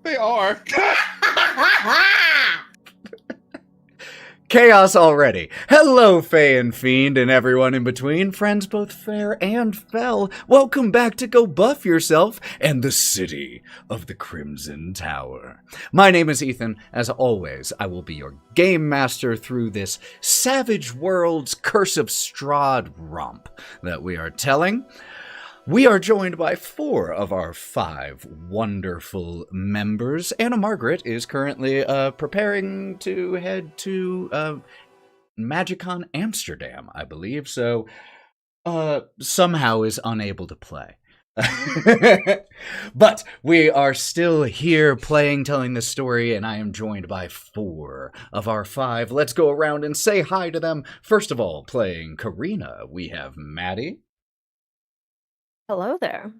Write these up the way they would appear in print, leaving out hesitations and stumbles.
They are. Chaos already. Hello, Fae and Fiend, and everyone in between, friends both fair and fell. Welcome back to Go Buff Yourself and the City of the Crimson Tower. My name is Ethan. As always, I will be your game master through this Savage Worlds Curse of Strahd romp that we are telling. We are joined by 4 of our 5 wonderful members. Anna Margaret is currently preparing to head to Magicon Amsterdam, I believe, so somehow is unable to play. But we are still here playing, telling the story, and I am joined by 4 of our 5. Let's go around and say hi to them. First of all, playing Karina, we have Maddie. Hello there.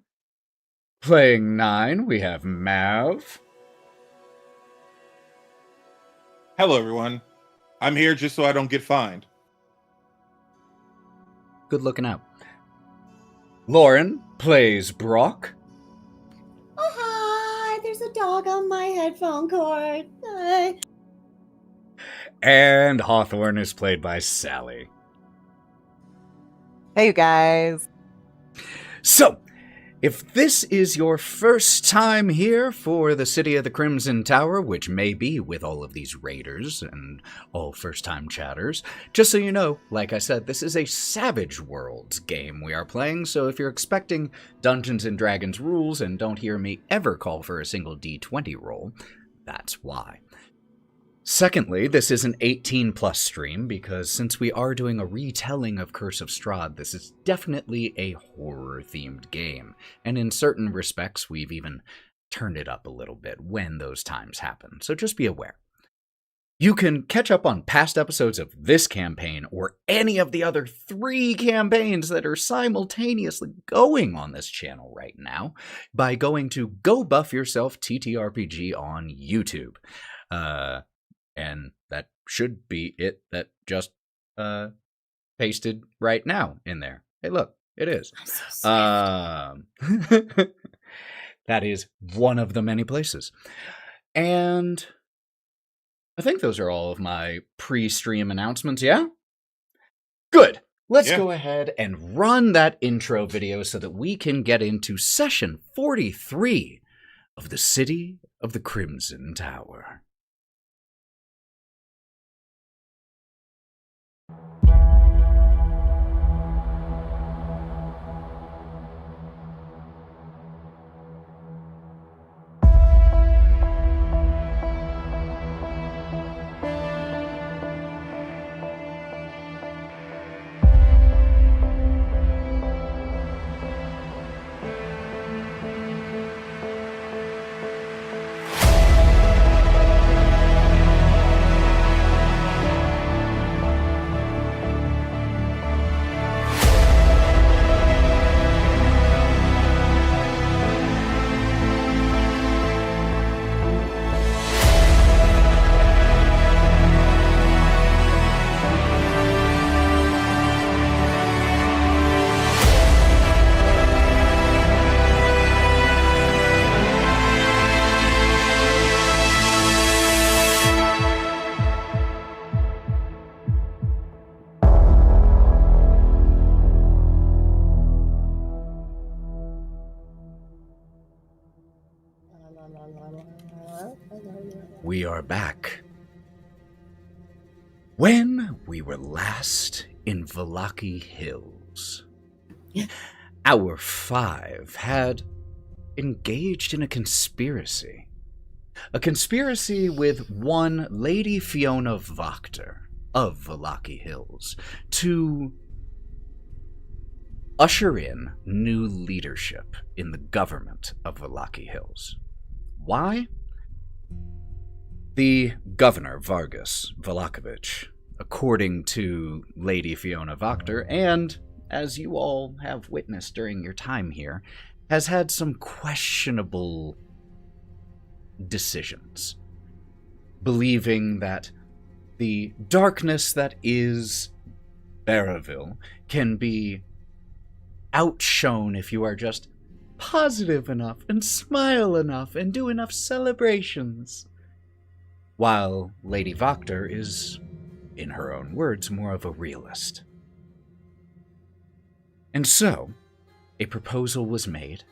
Playing 9, we have Mav. Hello, everyone. I'm here just so I don't get fined. Good looking out. Lauren plays Brock. Oh, hi! There's a dog on my headphone cord. Hi. And Hawthorne is played by Sally. Hey, you guys. So, if this is your first time here for the City of the Crimson Tower, which may be with all of these raiders and all first-time chatters, just so you know, like I said, this is a Savage Worlds game we are playing, so if you're expecting Dungeons & Dragons rules and don't hear me ever call for a single D20 roll, that's why. Secondly, this is an 18-plus stream, because since we are doing a retelling of Curse of Strahd, this is definitely a horror-themed game, and in certain respects, we've even turned it up a little bit when those times happen, so just be aware. You can catch up on past episodes of this campaign, or any of the other 3 campaigns that are simultaneously going on this channel right now, by going to Go Buff Yourself TTRPG on YouTube. And that should be it. That just pasted right now in there. Hey, look, it is. I'm so scared. That is one of the many places. And I think those are all of my pre-stream announcements, yeah? Good. Let's go ahead and run that intro video so that we can get into session 43 of the City of the Crimson Tower. We are back. When we were last in Vallaki Hills, our 5 had engaged in a conspiracy. A conspiracy with one Lady Fiona Wachter of Vallaki Hills to usher in new leadership in the government of Vallaki Hills. Why? The governor, Vargas Vlakovic, according to Lady Fiona Wachter, and as you all have witnessed during your time here, has had some questionable decisions, believing that the darkness that is Barraville can be outshone if you are just positive enough and smile enough and do enough celebrations. While Lady Voctor is, in her own words, more of a realist. And so, a proposal was made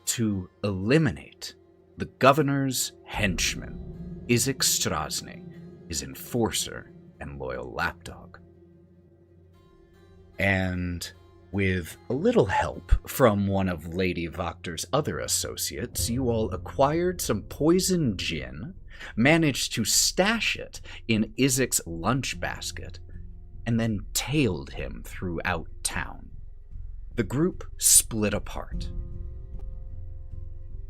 to eliminate the governor's henchman, Izek Strasny, his enforcer and loyal lapdog. And with a little help from one of Lady Voctor's other associates, you all acquired some poison gin, managed to stash it in Izek's lunch basket, and then tailed him throughout town. The group split apart.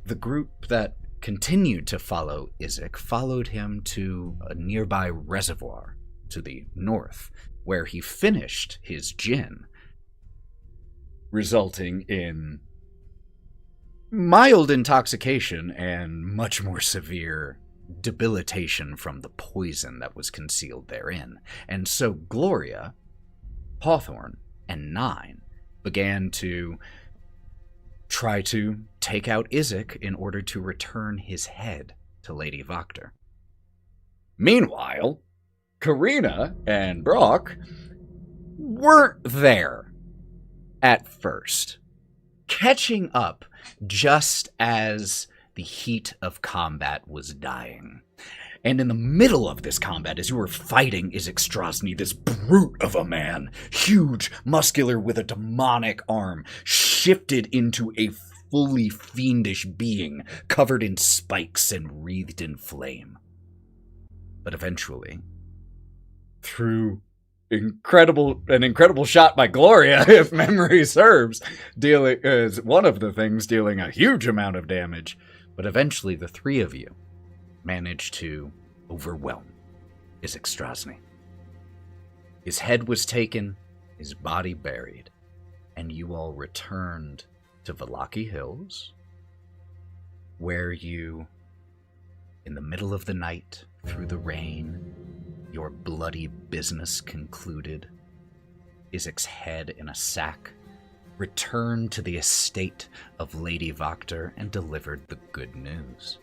The group that continued to follow Izek followed him to a nearby reservoir to the north, where he finished his gin, resulting in mild intoxication and much more severe debilitation from the poison that was concealed therein. And so Gloria, Hawthorne, and Nine began to try to take out Izek in order to return his head to Lady Voctor. Meanwhile, Karina and Brock weren't there at first, catching up just as the heat of combat was dying. And in the middle of this combat, as you were fighting Izek Strasny, this brute of a man, huge, muscular, with a demonic arm, shifted into a fully fiendish being, covered in spikes and wreathed in flame. But eventually, through an incredible shot by Gloria, if memory serves, dealing as one of the things dealing a huge amount of damage, but eventually the three of you managed to overwhelm Izek Strasny. His head was taken, his body buried, and you all returned to Valaki Hills, where you, in the middle of the night, through the rain, your bloody business concluded, Izek's head in a sack, returned to the estate of Lady Voctor and delivered the good news.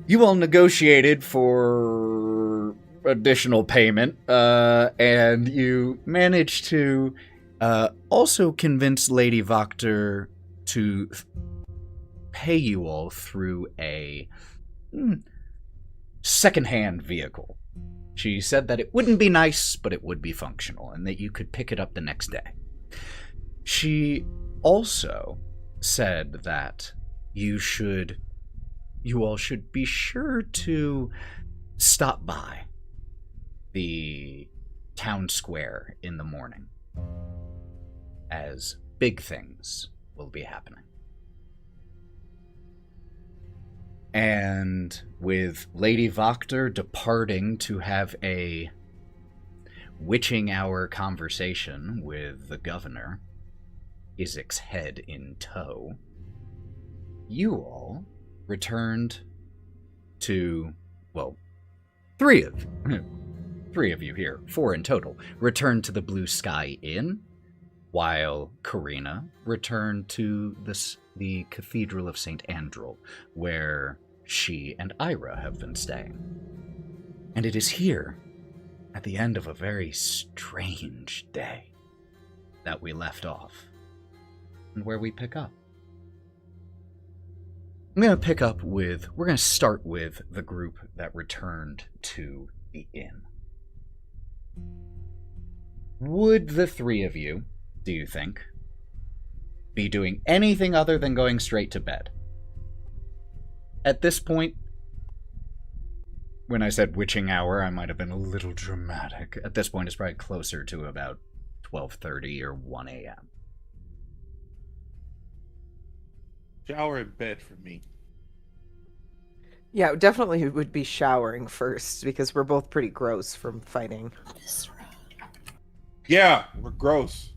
You all negotiated for additional payment, and you managed to also convince Lady Voctor to pay you all through a secondhand vehicle. She said that it wouldn't be nice, but it would be functional, and that you could pick it up the next day. She also said that you all should be sure to stop by the town square in the morning, as big things will be happening. And with Lady Voctor departing to have a witching hour conversation with the governor, Izek's head in tow, you all returned to, well, three of you here, 4 in total, returned to the Blue Sky Inn, while Karina returned to the Cathedral of St. Andrel, where she and Ira have been staying. And it is here, at the end of a very strange day, that we left off, and where we pick up. we're going to start with the group that returned to the inn. Would the three of you, do you think, be doing anything other than going straight to bed? At this point, when I said witching hour, I might have been a little dramatic. At this point, it's probably closer to about 12:30 or 1 a.m. Shower in bed for me. Yeah, definitely would be showering first, because we're both pretty gross from fighting. Yeah, we're gross.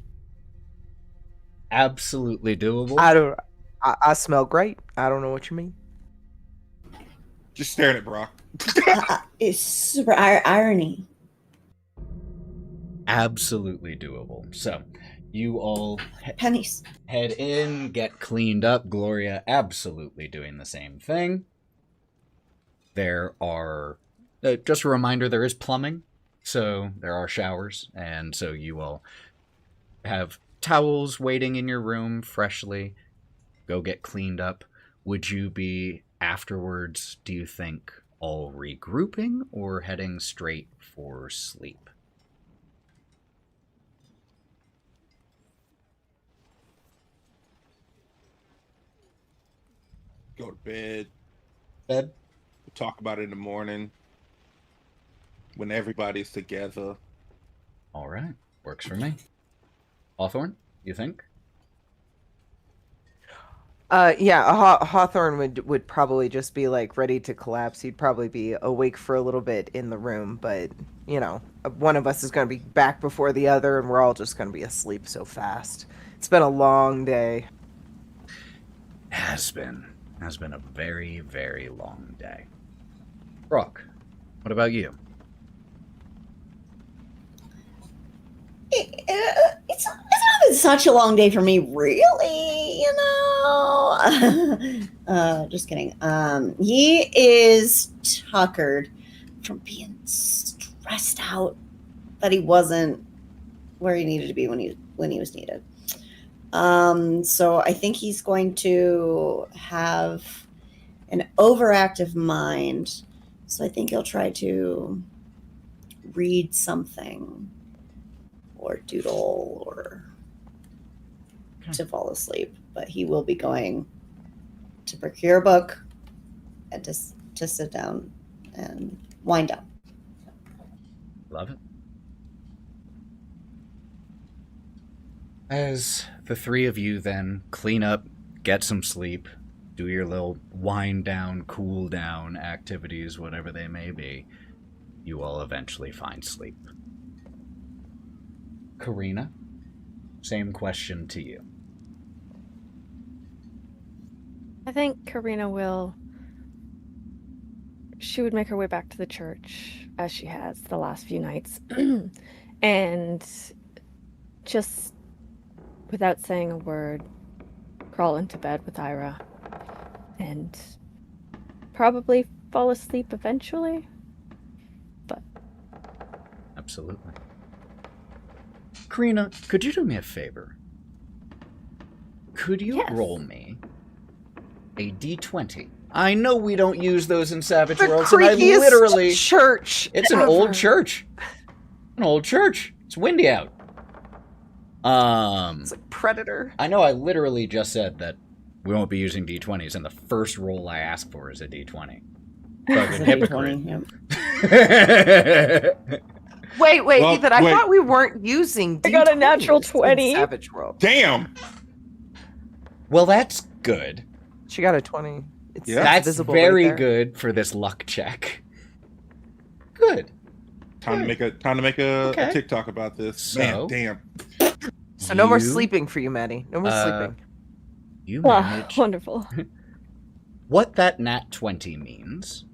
Absolutely doable. I smell great. I don't know what you mean. Just staring at Brock. It's super irony. Absolutely doable. So, You all Pennies. head in, get cleaned up. Gloria absolutely doing the same thing. There are, just a reminder, there is plumbing, so there are showers, and so you all have towels waiting in your room freshly. Go get cleaned up. Would you be afterwards, do you think, all regrouping or heading straight for sleep? Go to bed. Bed? We'll talk about it in the morning when everybody's together. All right. Works for me. Hawthorne, you think? Yeah, Hawthorne would probably just be like ready to collapse. He'd probably be awake for a little bit in the room, but you know, one of us is going to be back before the other, and we're all just going to be asleep so fast. It's been a long day. Has been a very, very long day. Brock, what about you? It's not been such a long day for me, really, you know. Just kidding. He is tuckered from being stressed out that he wasn't where he needed to be when he was needed. So I think he's going to have an overactive mind. So I think he'll try to read something or doodle or to fall asleep. But he will be going to procure a book and to sit down and wind down. Love it. As the three of you then clean up, get some sleep, do your little wind down, cool down activities, whatever they may be, you all eventually find sleep. Karina, same question to you. I think Karina she would make her way back to the church as she has the last few nights. And just without saying a word, crawl into bed with Ira and probably fall asleep eventually. But Absolutely. Karina, could you do me a favor? Could you Yes. roll me a d20? I know we don't use those in Savage The Worlds, and I creakiest literally... church. It's an ever. old church. An old church. It's windy out. It's like Predator. I know I literally just said that we won't be using d20s, and the first roll I ask for is a d20. Fucking hypocrite. Wait, Well, Ethan, I wait. thought we weren't using I got a D20s natural in 20. Savage World. Damn. Well, that's good. She got a 20. It's Yeah. That's visible very right there. good for this luck check. Good. Time to make a Okay. TikTok about this. So- Man, damn. So no more You- sleeping for you, Maddie. No more sleeping. You ah, managed. wonderful. What that nat 20 means,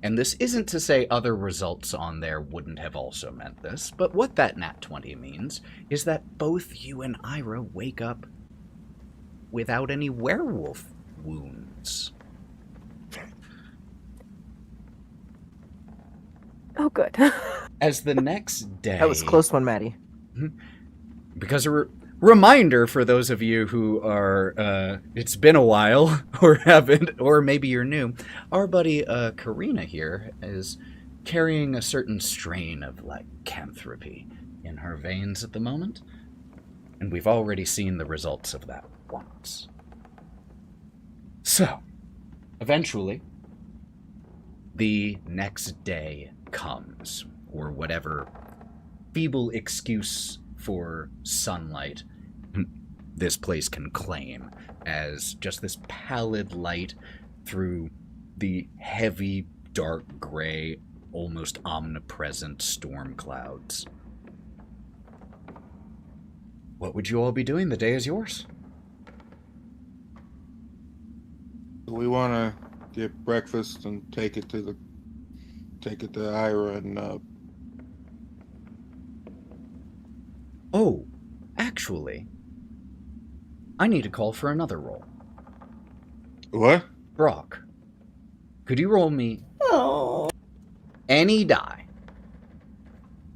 and this isn't to say other results on there wouldn't have also meant this, but what that nat 20 means is that both you and Ira wake up without any werewolf wounds. Oh, good. As the next day... That was a close one, Maddie. Because reminder for those of you who are, it's been a while, or haven't, or maybe you're new, our buddy Karina here is carrying a certain strain of lycanthropy in her veins at the moment, and we've already seen the results of that once. So, eventually, the next day comes, or whatever feeble excuse for sunlight this place can claim as just this pallid light through the heavy, dark gray, almost omnipresent storm clouds. What would you all be doing? The day is yours. We want to get breakfast and take it to Ira and Oh, Actually, I need to call for another roll. What? Brock, could you roll me Oh. any die?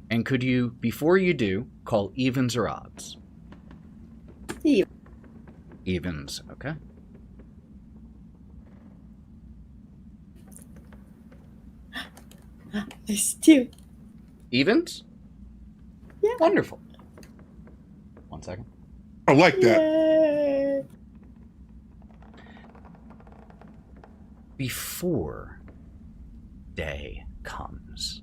And could you, before you do, call evens or odds? Even. Evens, okay. There's 2. Evens? Yeah. Wonderful. 1 second. I like that. Yay. Before day comes.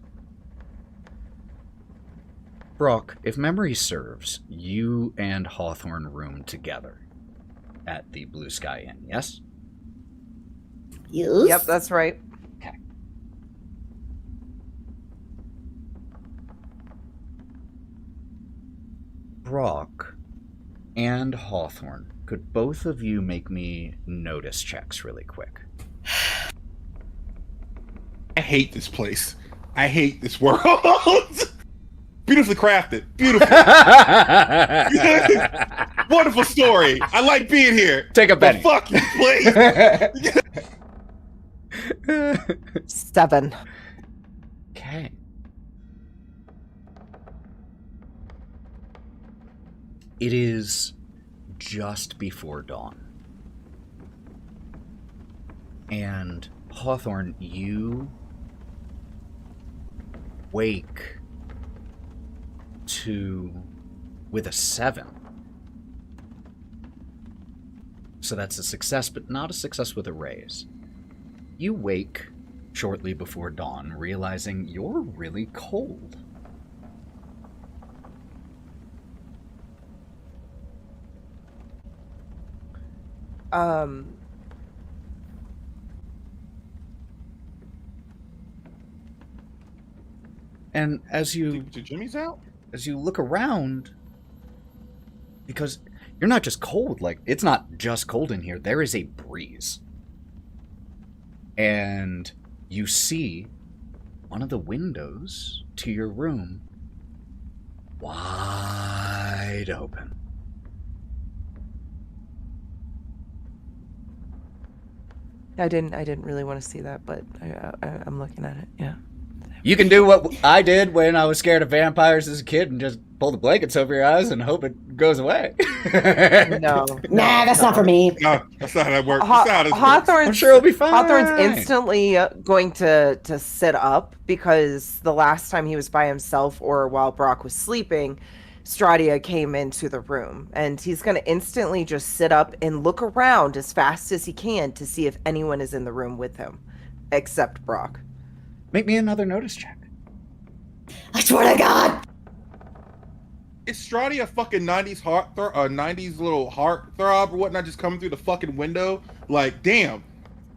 Brock, if memory serves, you and Hawthorne roomed together at the Blue Sky Inn, yes? Yes. Yep, that's right. Okay. Brock and Hawthorne, could both of you make me notice checks really quick? I hate this place. I hate this world. Beautifully crafted. Beautiful. Wonderful story. I like being here. Take a But Benny. fuck you, please. 7. Okay. It is just before dawn. And Hawthorne, you wake with a 7. So that's a success, but not a success with a raise. You wake shortly before dawn, realizing you're really cold. And as you Jimmy's out? look around, because you're not just cold, like, it's not just cold in here, there is a breeze. And you see one of the windows to your room wide open. I didn't really want to see that, but I'm looking at it. Yeah. You can do what I did when I was scared of vampires as a kid and just pull the blankets over your eyes and hope it goes away. No. Nah, that's not for me. No, that's not how that works. That's not how this works. Hawthorne's, I'm sure it'll be fine. Hawthorne's instantly going to sit up, because the last time he was by himself or while Brock was sleeping, Stradia came into the room, and he's going to instantly just sit up and look around as fast as he can to see if anyone is in the room with him, except Brock. Make me another notice check. I swear to God. Is Strati a fucking 90s heart 90s little heart throb or whatnot just coming through the fucking window? Like, damn.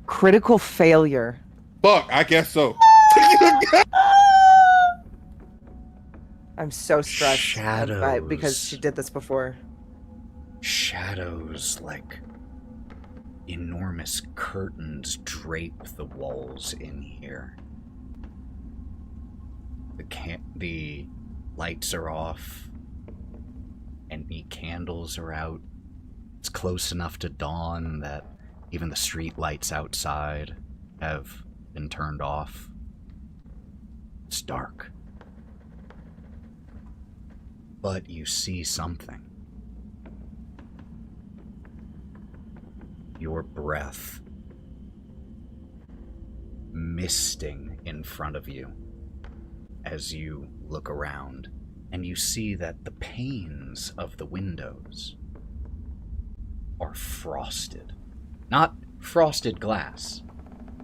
Critical failure. Fuck, I guess so. I'm so stressed Shadows. because she did this before. Shadows like enormous curtains drape the walls in here. The lights are off. Any candles are out. It's close enough to dawn that even the street lights outside have been turned off. It's dark. But you see something. Your breath misting in front of you as you look around, and you see that the panes of the windows are frosted. Not frosted glass,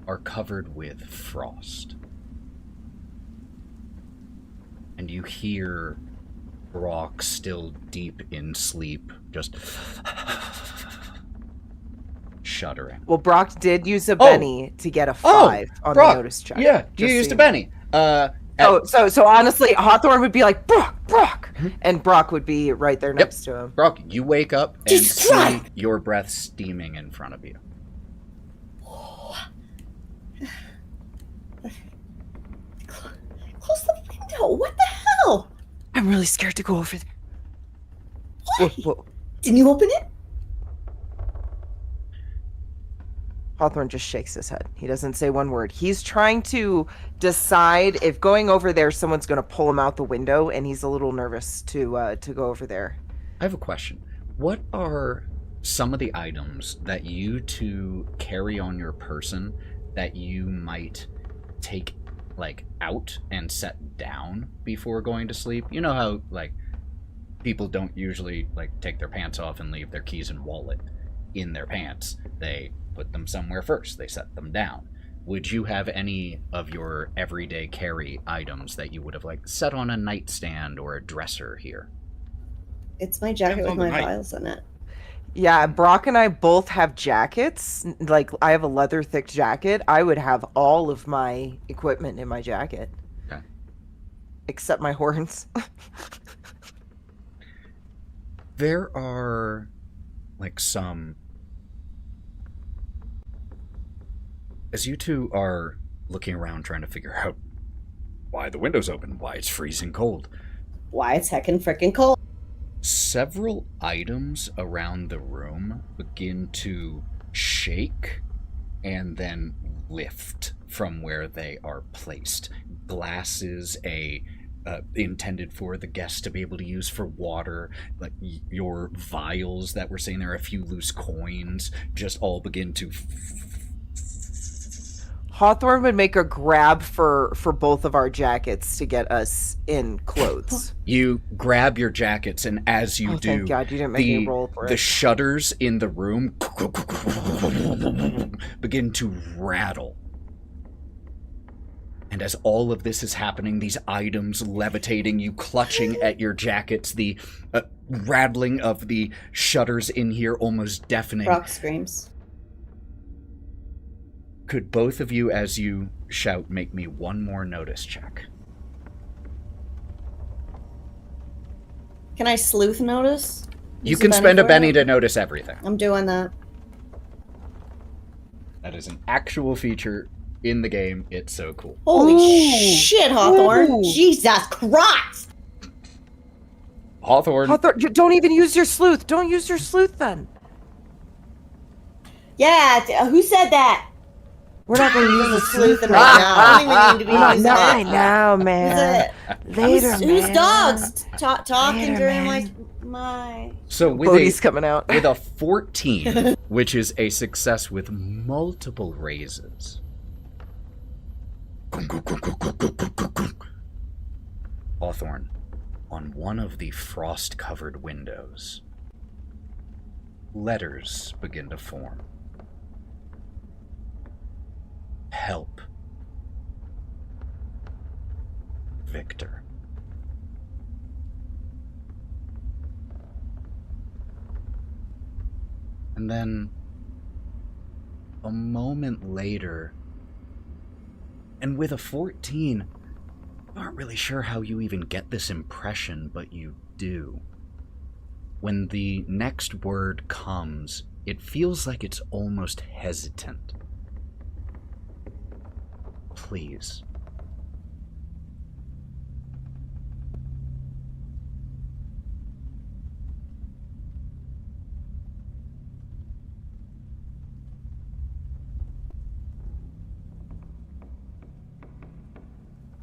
are covered with frost. And you hear Brock, still deep in sleep, just shuddering. Well, Brock did use a Benny to get a 5 on Brock, the notice check. Yeah, you Just used so a you know. Benny. So honestly, Hawthorne would be like, Brock, and Brock would be right there next to him. Brock, you wake up and Jesus see Christ! your breath steaming in front of you. Close the window. What the hell? I'm really scared to go over there. Whoa. Didn't you open it? Hawthorne just shakes his head. He doesn't say one word. He's trying to decide if going over there, someone's going to pull him out the window, and he's a little nervous to go over there. I have a question. What are some of the items that you two carry on your person that you might take, like, out and set down before going to sleep? You know how, like, people don't usually, like, take their pants off and leave their keys and wallet in their pants. They put them somewhere first. They set them down. Would you have any of your everyday carry items that you would have, like, set on a nightstand or a dresser here? It's my jacket Depends with on my the night. vials in it. Yeah, Brock and I both have jackets. Like, I have a leather thick jacket. I would have all of my equipment in my jacket. Okay. Except my horns. There are, like, some... As you two are looking around trying to figure out why the window's open, why it's freezing cold, Why it's heckin' frickin' cold. several items around the room begin to shake and then lift from where they are placed. Glasses, intended for the guests to be able to use for water, like your vials that we're saying there are a few loose coins, just all begin to... Hawthorne would make a grab for both of our jackets to get us in clothes. You grab your jackets, and as you do, Thank God you didn't make me roll for the it. shutters in the room begin to rattle. And as all of this is happening, these items levitating, you clutching at your jackets, the rattling of the shutters in here almost deafening. Brock screams. Could both of you, as you shout, make me one more notice check? Can I sleuth notice? You Use can spend a for penny it? to notice everything. I'm doing that. That is an actual feature in the game. It's so cool. Holy Ooh. shit, Hawthorne. Ooh. Jesus Christ. Hawthorne. Hawthorne, don't even use your sleuth. Don't use your sleuth then. Yeah, who said that? We're not going to use the Who's sleuth sleuthing right right now? I don't even need to be Not using right it. now, Who's man. it? Later, Who's man. dogs talking Later, during man. my... So with Bodie's coming out. with a 14, which is a success with multiple raises. Hawthorne, on one of the frost-covered windows, letters begin to form. Help. Victor. And then, a moment later, and with a 14, you aren't really sure how you even get this impression, but you do. When the next word comes, it feels like it's almost hesitant. Please.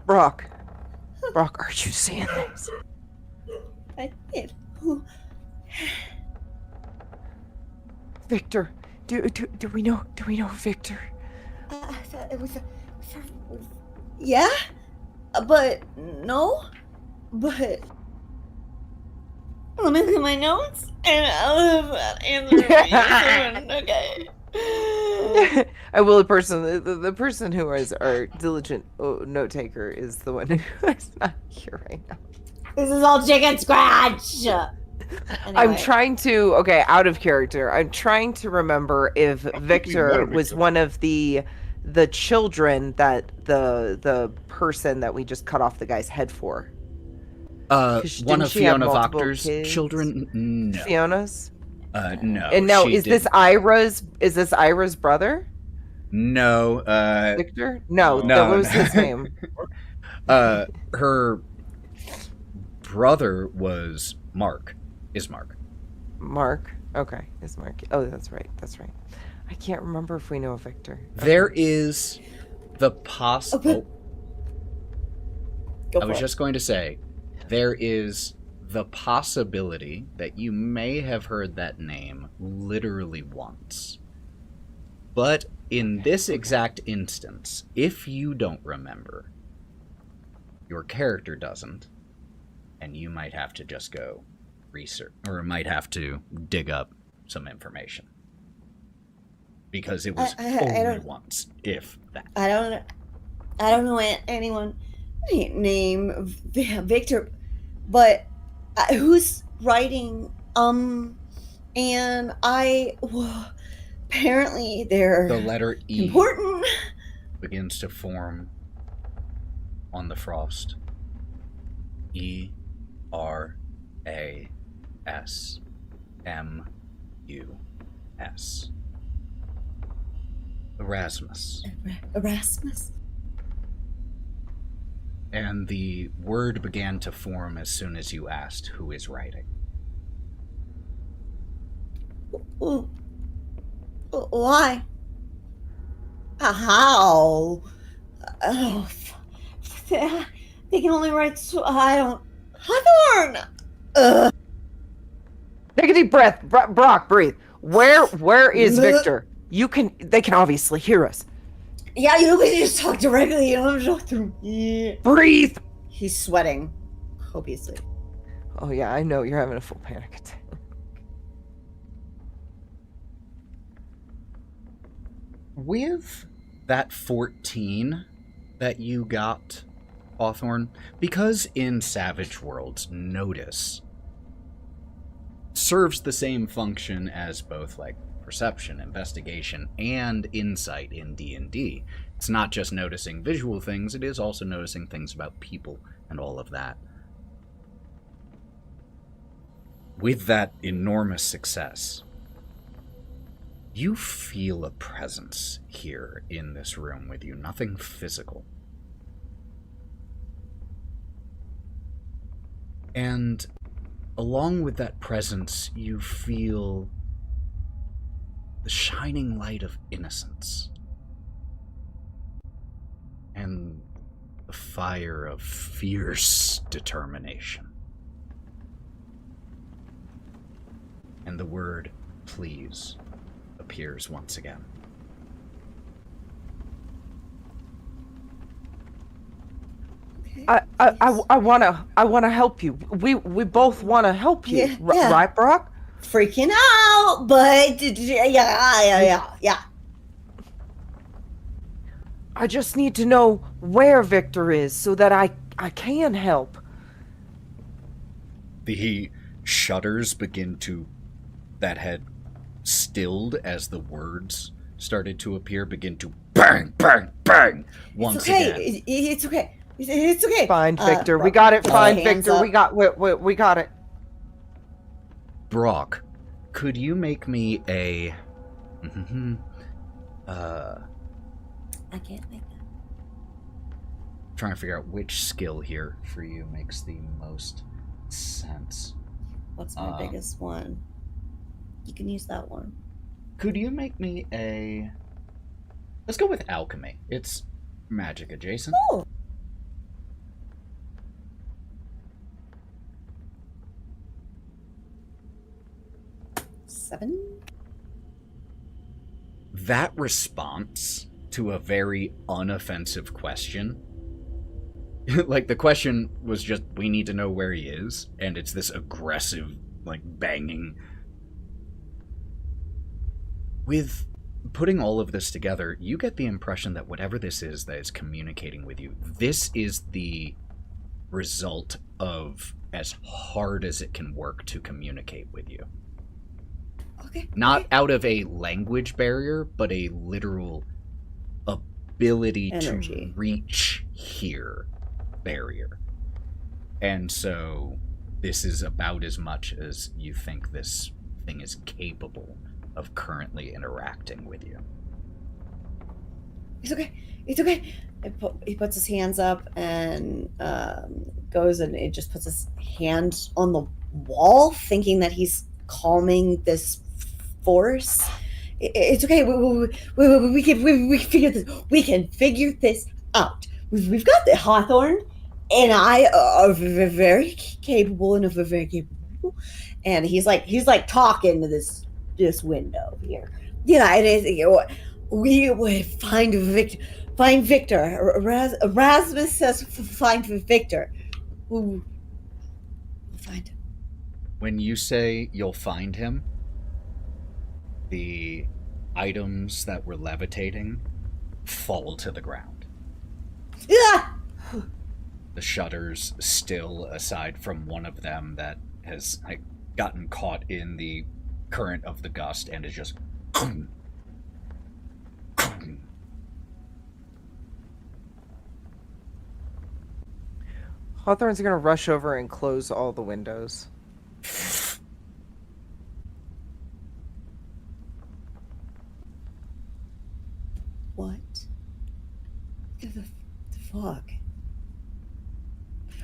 Brock, are you seeing this? I did. Victor, do we know Victor? It was yeah, but no, but let me look at my notes and I'll have that answer. Okay. I will. The person who is our diligent note taker is the one who is not here right now. This is all chicken scratch. I'm Anyway. trying to, out of character. I'm trying to remember if Victor was one of the children that the person that we just cut off the guy's head for. One didn't of she have Fiona multiple Voctor's kids? children? No. Fiona's? No. And no, she is this didn't. Ira's brother? No, Victor? No, No, that was no. his name. her brother was Mark. Is Mark. Mark. Okay, it's Mark. Oh, that's right. That's right. I can't remember if we know Victor. There is the Go I for was it. just going to say, there is the possibility that you may have heard that name literally once. But in this exact instance, if you don't remember, your character doesn't, and you might have to just go research, or might have to dig up some information. Because it was only once, if that. I don't know anyone named Victor, but who's writing? And apparently they're The letter E important. begins to form on the frost. ERASMUS. Erasmus. Erasmus. And the word began to form as soon as you asked who is writing. Why? How? Oh, they can only write. I don't. Hawthorne. Take a deep breath, Brock. Breathe. Where is Victor? They can obviously hear us. Yeah, you can just talk directly. You don't have to talk through me. Breathe. He's sweating, copiously. Oh yeah, I know you're having a full panic attack. With that 14 that you got, Hawthorne, because in Savage Worlds, notice serves the same function as both like perception, investigation, and insight in D&D. It's not just noticing visual things, it is also noticing things about people and all of that. With that enormous success, you feel a presence here in this room with you, nothing physical. And along with that presence, you feel the shining light of innocence and the fire of fierce determination. And the word please appears once again. I wanna help you. We both wanna help you, Yeah. right, Brock? Freaking out, but yeah. I just need to know where Victor is so that I can help. The shudders begin to, that had stilled as the words started to appear, begin to bang, bang, bang once again. It's okay. It's okay. Find Victor. We Brock, got it. Find hands Victor. up. We got it. Brock, could you make me a... I can't make that. trying to figure out which skill here for you makes the most sense. What's my biggest one? You can use that one. Could you make me a... Let's go with alchemy. It's magic adjacent. Oh. Seven? That response to a very unoffensive question, like the question was just, we need to know where he is, and it's this aggressive, like, banging. With putting all of this together, you get the impression that whatever this is that is communicating with you, this is the result of as hard as it can work to communicate with you. Okay. Not out of a language barrier, but a literal ability Energy. to reach here barrier. And so this is about as much as you think this thing is capable of currently interacting with you. It's okay. It's okay. He puts his hands up and goes and it just puts his hand on the wall, thinking that he's calming this force. It's okay. We can figure this. We can figure this out. We've got the Hawthorne, and I are very capable, and very capable. And he's like talking to this window here. Yeah, it is. We would find Victor. Erasmus says find Victor. We'll find him. When you say you'll find him, the items that were levitating fall to the ground. Yeah. The shutters still, aside from one of them that has gotten caught in the current of the gust and is just Hawthorne's gonna rush over and close all the windows. What? The fuck?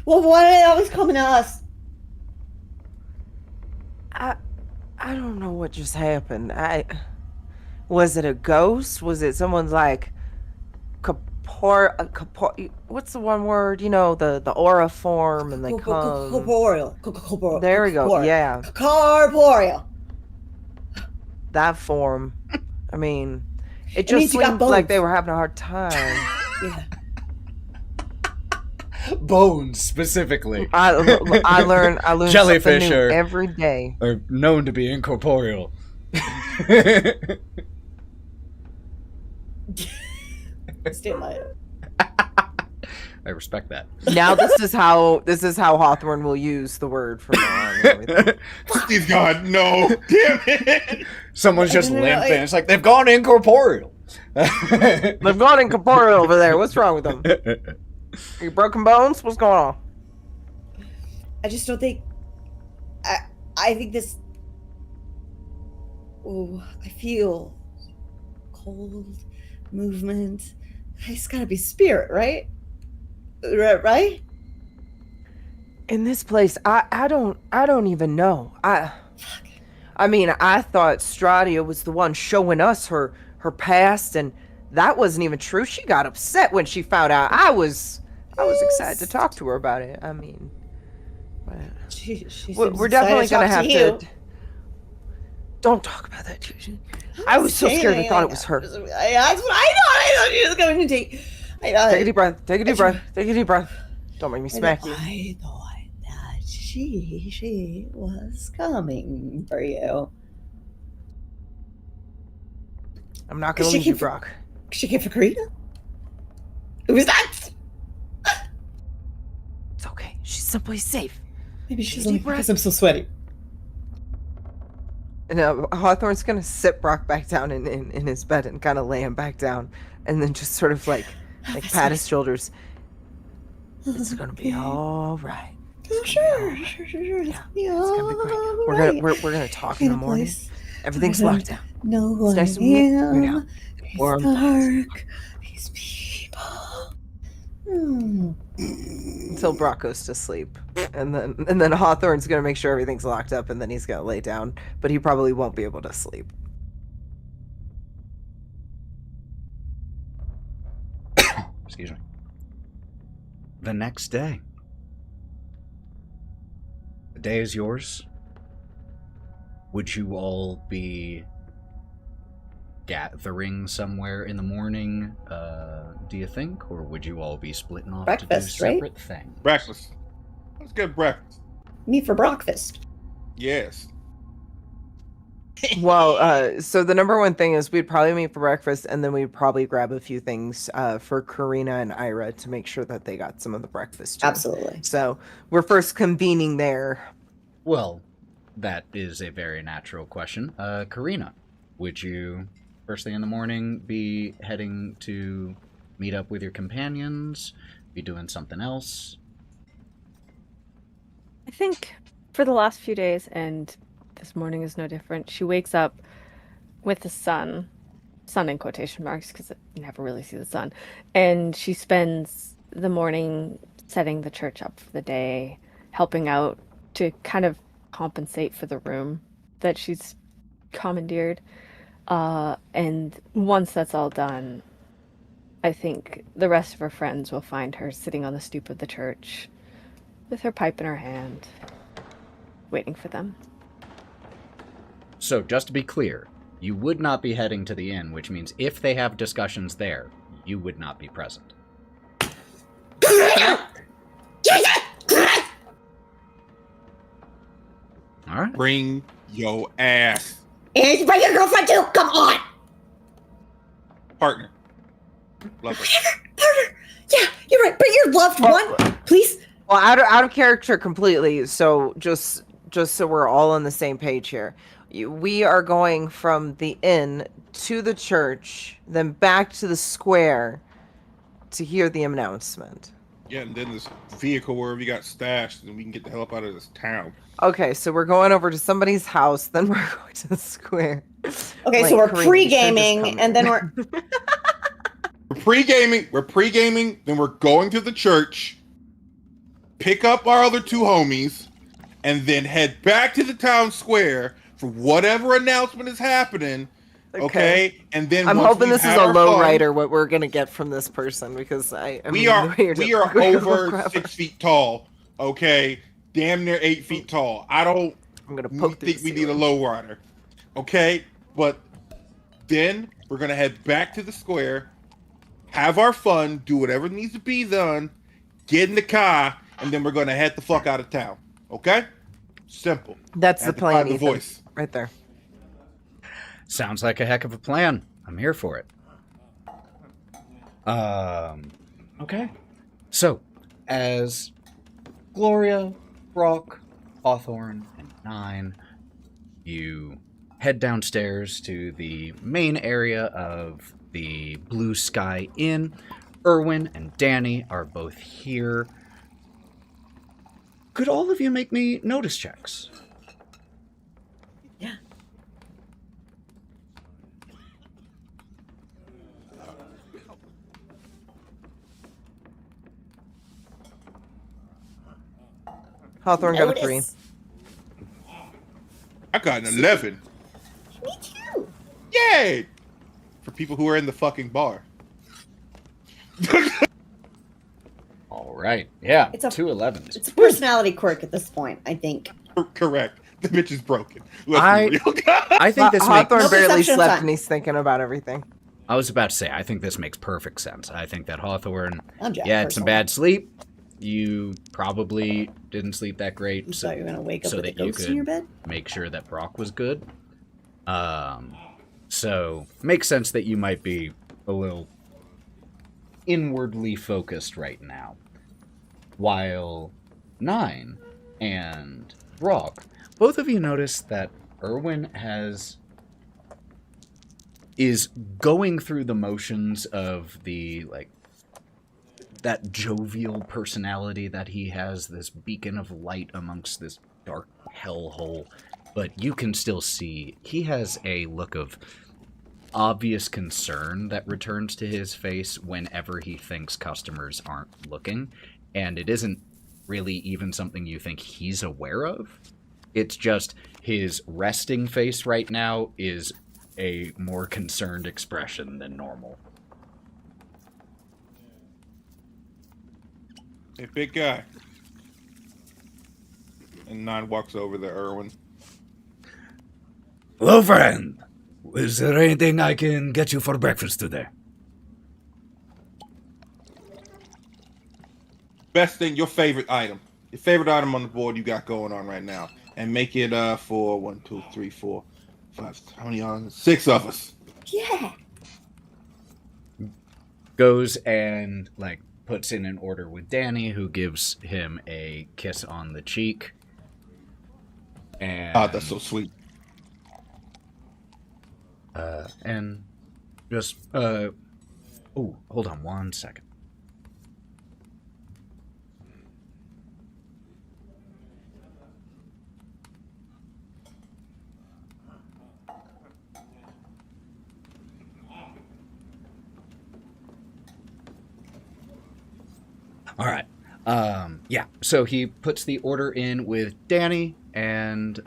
Well, why are they always coming to us? I don't know what just happened. Was it a ghost? Was it someone's like what's the one word? You know, the aura form and they come. Corporeal. There we go. Yeah. Corporeal. That form. I mean, it just seemed like they were having a hard time. Yeah. bones specifically. I learn Jellyfish something new every day. Are known to be incorporeal. Stand by it. I respect that. Now this is how Hawthorne will use the word from now on and everything. He's gone. No, damn it. Someone's just limping. It's like they've gone incorporeal. They've gone incorporeal over there. What's wrong with them? Are you broken bones? What's going on? I just don't think. I think this. Oh, I feel cold movement. It's gotta be spirit, right? Right? In this place, I don't even know. I mean, I thought Stradia was the one showing us her past, and that wasn't even true. She got upset when she found out. I was excited to talk to her about it. I mean, we're definitely gonna have to. Don't talk about that. I was so scared. I thought it was her. That's what I thought. I thought she was going to take. Take a deep breath. Take a deep breath. Take a deep breath. Don't make me smack you. I thought that she was coming for you. I'm not gonna leave you, Brock. She came for Karina? Who was that? It's okay. She's someplace safe. Maybe she's only because I'm so sweaty. And Hawthorne's gonna sit Brock back down in his bed and kind of lay him back down, and then just sort of like pat his shoulders. It's gonna be all right. Oh, sure. Yeah, it's gonna be great. We're gonna talk in the morning. Everything's locked down. No one nice and warm. It's Warm. dark. These people. Until Brock goes to sleep, and then Hawthorne's gonna make sure everything's locked up, and then he's gonna lay down, but he probably won't be able to sleep. Excuse me. The next day. The day is yours. Would you all be gathering somewhere in the morning, do you think? Or would you all be splitting off Breakfast, to do separate right? things? Breakfast. Let's get breakfast. Me for breakfast. Yes. Well, so the number one thing is we'd probably meet for breakfast, and then we'd probably grab a few things for Karina and Ira to make sure that they got some of the breakfast too. Absolutely. So we're first convening there. Well, that is a very natural question. Karina, would you, first thing in the morning, be heading to meet up with your companions? Be doing something else? I think for the last few days, and this morning is no different, she wakes up with the sun in quotation marks, because you never really see the sun, and she spends the morning setting the church up for the day, helping out to kind of compensate for the room that she's commandeered. And once that's all done, I think the rest of her friends will find her sitting on the stoop of the church with her pipe in her hand, waiting for them. So, just to be clear, you would not be heading to the inn, which means if they have discussions there, you would not be present. All right. Bring your ass. And bring your girlfriend too. Come on. Partner. Love her. Partner. Yeah, you're right. Bring your loved one, please. Well, out of character completely. So just so we're all on the same page here, we are going from the inn to the church, then back to the square to hear the announcement. Yeah, and then this vehicle wherever you got stashed, and we can get the hell up out of this town. Okay, so we're going over to somebody's house, then we're going to the square. Okay, Like, so we're Kareem, pre-gaming, you should just come and then we're We're pre-gaming, then we're going to the church, pick up our other two homies, and then head back to the town square for whatever announcement is happening. Okay, and then I'm once hoping we've this is had a our low fun, rider. What we're gonna get from this person, because we are over 6 feet tall. Okay, damn near 8 feet tall. I don't I'm gonna poke through think the we need a ceiling. low rider. Okay, but then we're gonna head back to the square, have our fun, do whatever needs to be done, get in the car, and then we're gonna head the fuck out of town. Okay, simple. That's I the had to plan, find the Ethan. voice. Right there. Sounds like a heck of a plan. I'm here for it. Okay. So, as Gloria, Brock, Hawthorne, and Nine, you head downstairs to the main area of the Blue Sky Inn. Erwin and Danny are both here. Could all of you make me notice checks? yeah. Hawthorne got a 3. Notice. I got an 11. Me too. Yay! For people who are in the fucking bar. All right. Yeah, It's a- 2 11s. It's a personality quirk at this point, I think. Correct. The bitch is broken. I Let's be real. I think this makes... Hawthorne No barely perception slept, time. and he's thinking about everything. I was about to say, I think this makes perfect sense. I think that Hawthorne, I'm Jack. had some personally. bad sleep. You probably didn't sleep that great, You so thought you were gonna wake up so with a that you ghost in could your bed? make sure that Brock was good. So makes sense that you might be a little inwardly focused right now. While Nine and Brock, both of you notice that Erwin is going through the motions of the, like, that jovial personality that he has, this beacon of light amongst this dark hellhole. But you can still see he has a look of obvious concern that returns to his face whenever he thinks customers aren't looking. And it isn't really even something you think he's aware of. It's just his resting face right now is a more concerned expression than normal. Hey, big guy. And Nine walks over to Erwin. Hello, friend. Is there anything I can get you for breakfast today? Best thing, your favorite item. Your favorite item on the board you got going on right now. And make it for 1, 2, 3, 4, 5, how many on? 6 of us. Yeah. Goes and, like, puts in an order with Danny, who gives him a kiss on the cheek. And, That's so sweet. and just, oh, hold on 1 second. All right. Yeah, so he puts the order in with Danny, and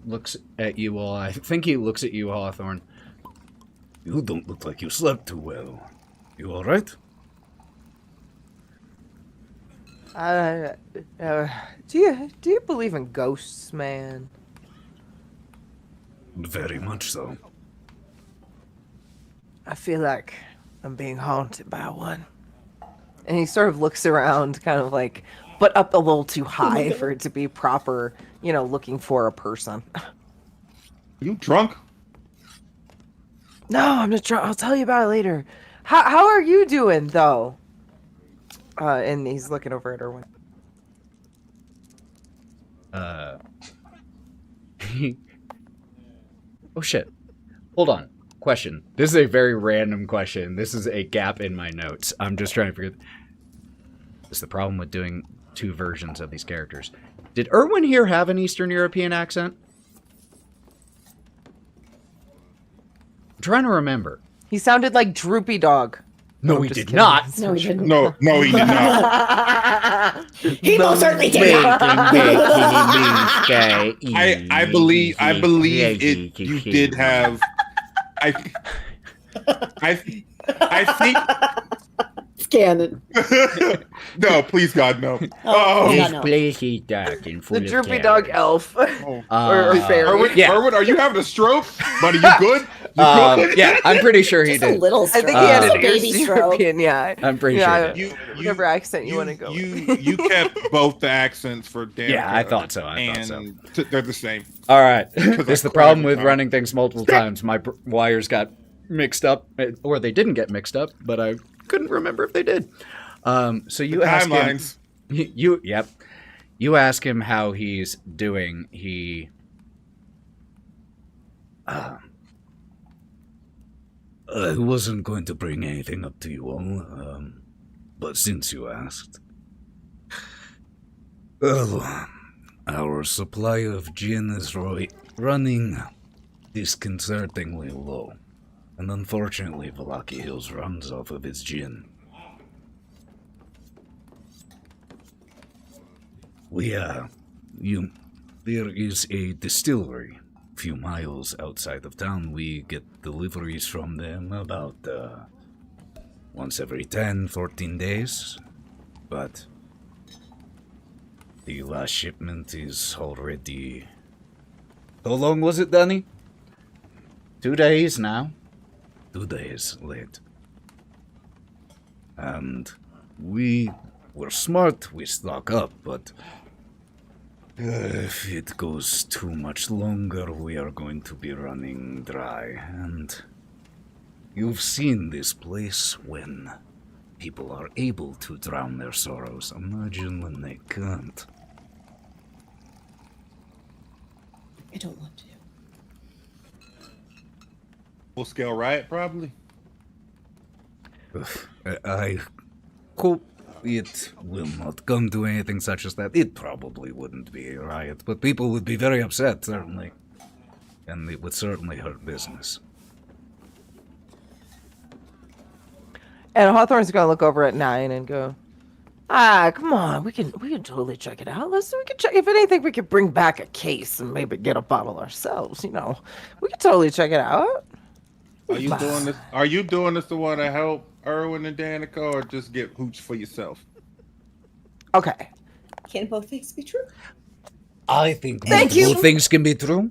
looks at you all. I think he looks at you, Hawthorne. You don't look like you slept too well. You all right? Do you believe in ghosts, man? Very much so. I feel like I'm being haunted by one. And he sort of looks around, kind of like, but up a little too high for it to be proper, looking for a person. You drunk? No, I'm just trying. I'll tell you about it later. How are you doing, though? And he's looking over at Erwin. Oh, shit. Hold on. Question. This is a very random question. This is a gap in my notes. I'm just trying to figure... It's the problem with doing two versions of these characters. Did Erwin here have an Eastern European accent? I'm trying to remember. He sounded like Droopy Dog. No, he did not. No, he didn't. No, he did not. He most certainly did not. I believe it. You did have. I think. Scanning. No, please God, no. This no. place is dark and full The of Droopy terror. Dog elf. Or Uh, fairy. Erwin, are you having a stroke? Buddy, you good? Yeah, I'm pretty sure he Just a did. little I stroke. think he had Uh, an baby Eastern stroke. European, yeah. I'm pretty sure he did. Whatever accent you want to go with. You kept both the accents for Danica. Yeah, I thought so. I thought so. They're the same. All right. Because It's I the problem cried with every running things multiple times. My wires got mixed up, or they didn't get mixed up, but I couldn't remember if they did. So you ask him. Timelines. Yep. You ask him how he's doing. He. I wasn't going to bring anything up to you all, but since you asked. Well, our supply of gin is running disconcertingly low, and unfortunately Valaki Hills runs off of its gin. There is a distillery a few miles outside of town. We get deliveries from them about once every 10-14 days, but the last shipment is already... How long was it, Danny? 2 days now. 2 days late. And we're smart, we stock up, but if it goes too much longer, we are going to be running dry. And you've seen this place when people are able to drown their sorrows. Imagine when they can't. I don't want to. Full scale riot, probably. I hope it will not come to anything such as that. It probably wouldn't be a riot, but people would be very upset, certainly. And it would certainly hurt business. And Hawthorne's gonna look over at 9 and go, come on, we can totally check it out. We can check. If anything, we could bring back a case and maybe get a bottle ourselves. We can totally check it out. Are you doing this? Are you doing this to want to help Erwin and Danica, or just get hooch for yourself? Okay. Can both things be true? I think Thank multiple you. things can be true.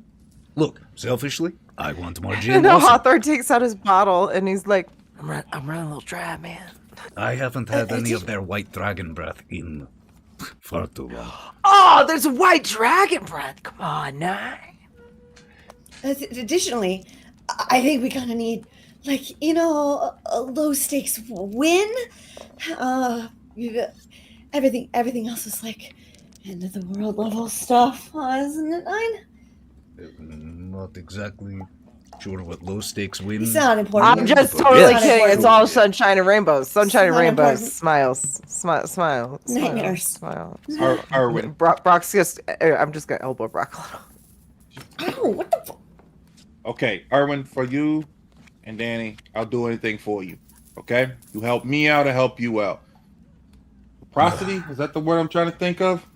Look, selfishly, I want more gin. And also. Hawthorne takes out his bottle and he's like, I'm running a little dry, man. I haven't had any of their white dragon breath in far too long. Oh, there's a white dragon breath. Come on, 9. Additionally, I think we kind of need, a low stakes win. Everything else is like end of the world level stuff, isn't it, 9? Not exactly sure what low stakes win. It's not important. I'm just But totally yes. kidding. It's all sunshine and rainbows. Sunshine and It's not rainbows. important. Smile. Nightmares. Smile. Erwin. Brock's just. I'm just gonna elbow Brock a little. Ow, what the fuck? Okay, Erwin, for you and Danny, I'll do anything for you. Okay? You help me out, I help you out. Reciprocity? Is that the word I'm trying to think of?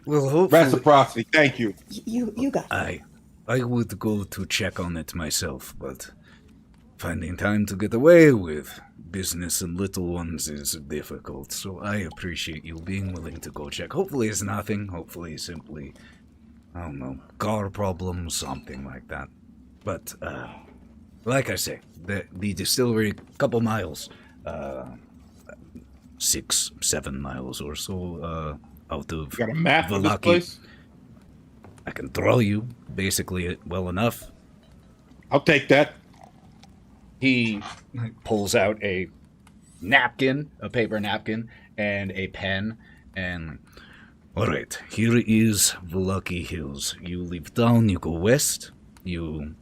Well, hopefully, Reciprocity. Thank you. You got it. I would go to check on it myself, but finding time to get away with business and little ones is difficult. So I appreciate you being willing to go check. Hopefully it's nothing. Hopefully it's simply, I don't know, car problems, something like that. But like I say, the distillery, couple miles, 6-7 miles or so out of You got a map of this Vallaki. place? I can draw you basically well enough. I'll take that. He pulls out a napkin, a paper napkin, and a pen, and Alright, here is Vallaki Hills. You leave town, you go west, you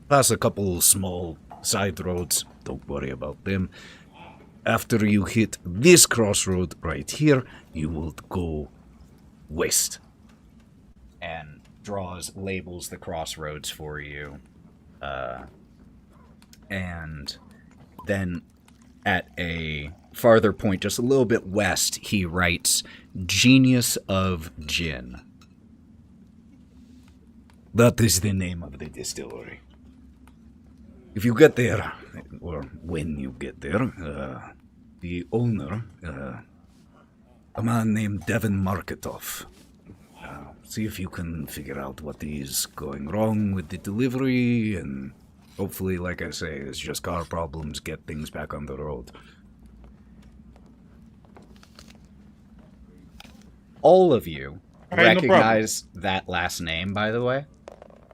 pass a couple small side roads, don't worry about them. After you hit this crossroad right here, you will go west. and labels the crossroads for you. And then at a farther point, just a little bit west, he writes, Genius of Gin. That is the name of the distillery. If you get there, or when you get there, the owner, a man named Devin Marketoff, see if you can figure out what is going wrong with the delivery, and hopefully, like I say, it's just car problems, get things back on the road. All of you All right, no recognize that last name, by the way,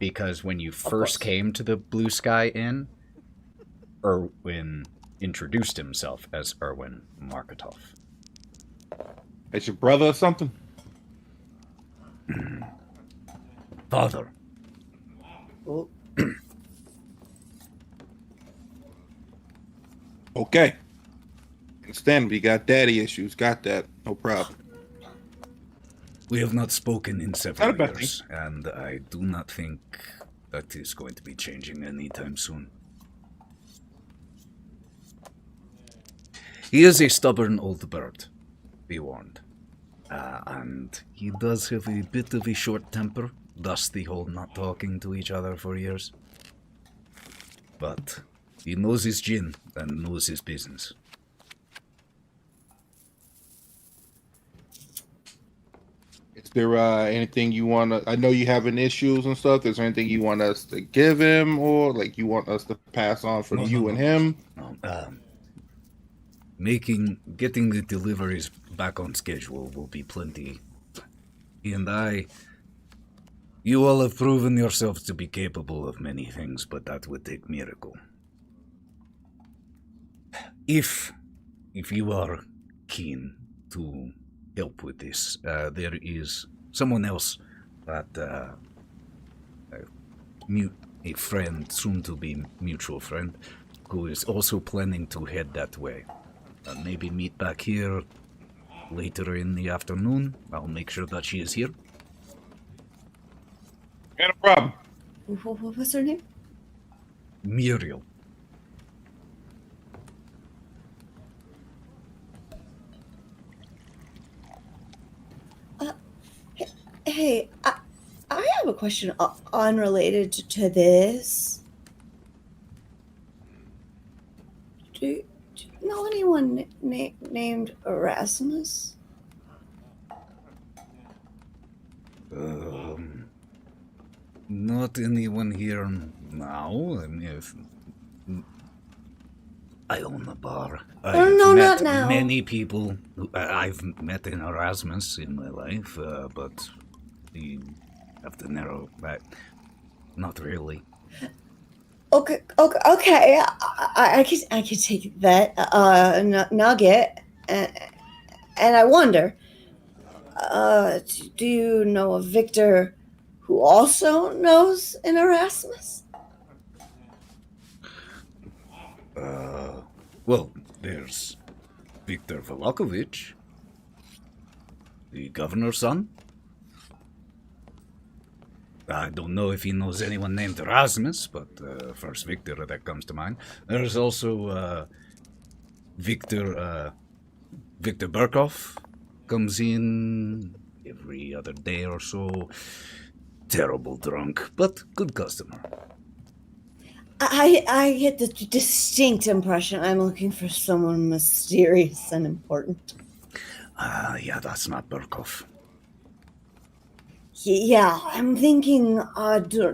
because when you first came to the Blue Sky Inn, Erwin introduced himself as Erwin Marketoff. It's your brother or something? Father, Oh, Okay. Understand, we got daddy issues. Got that. No problem. we have not spoken in several Not a bad years, and I do not think that is going to be changing anytime soon. He is a stubborn old bird, be warned. And he does have a bit of a short temper, thus the whole not talking to each other for years. But he knows his gin and knows his business. Is there anything you want to... I know you having issues and stuff. Is there anything you want us to give him, or like you want us to pass on from you and him? No, getting the deliveries back on schedule will be plenty. He and I, you all have proven yourselves to be capable of many things, but that would take miracle. If you are keen to help with this, there is someone else that a friend, soon to be mutual friend, who is also planning to head that way. Maybe meet back here later in the afternoon. I'll make sure that she is here. Got a problem. what's her name? Muriel. Hey, I have a question unrelated to this. Do you know anyone named Erasmus? Not anyone here now. I mean, I own a bar. I've no, met not now. many people. I've met in Erasmus in my life, but you have to narrow back. Not really. Okay. I could take that nugget, and I wonder, do you know a Victor who also knows an Erasmus? Well, there's Viktor Velakovich, the governor's son. I don't know if he knows anyone named Erasmus, but first Victor that comes to mind. There's also Victor Burkhoff comes in every other day or so. Terrible drunk, but good customer. I get the distinct impression I'm looking for someone mysterious and important. Yeah, that's not Burkov. Yeah, I'm thinking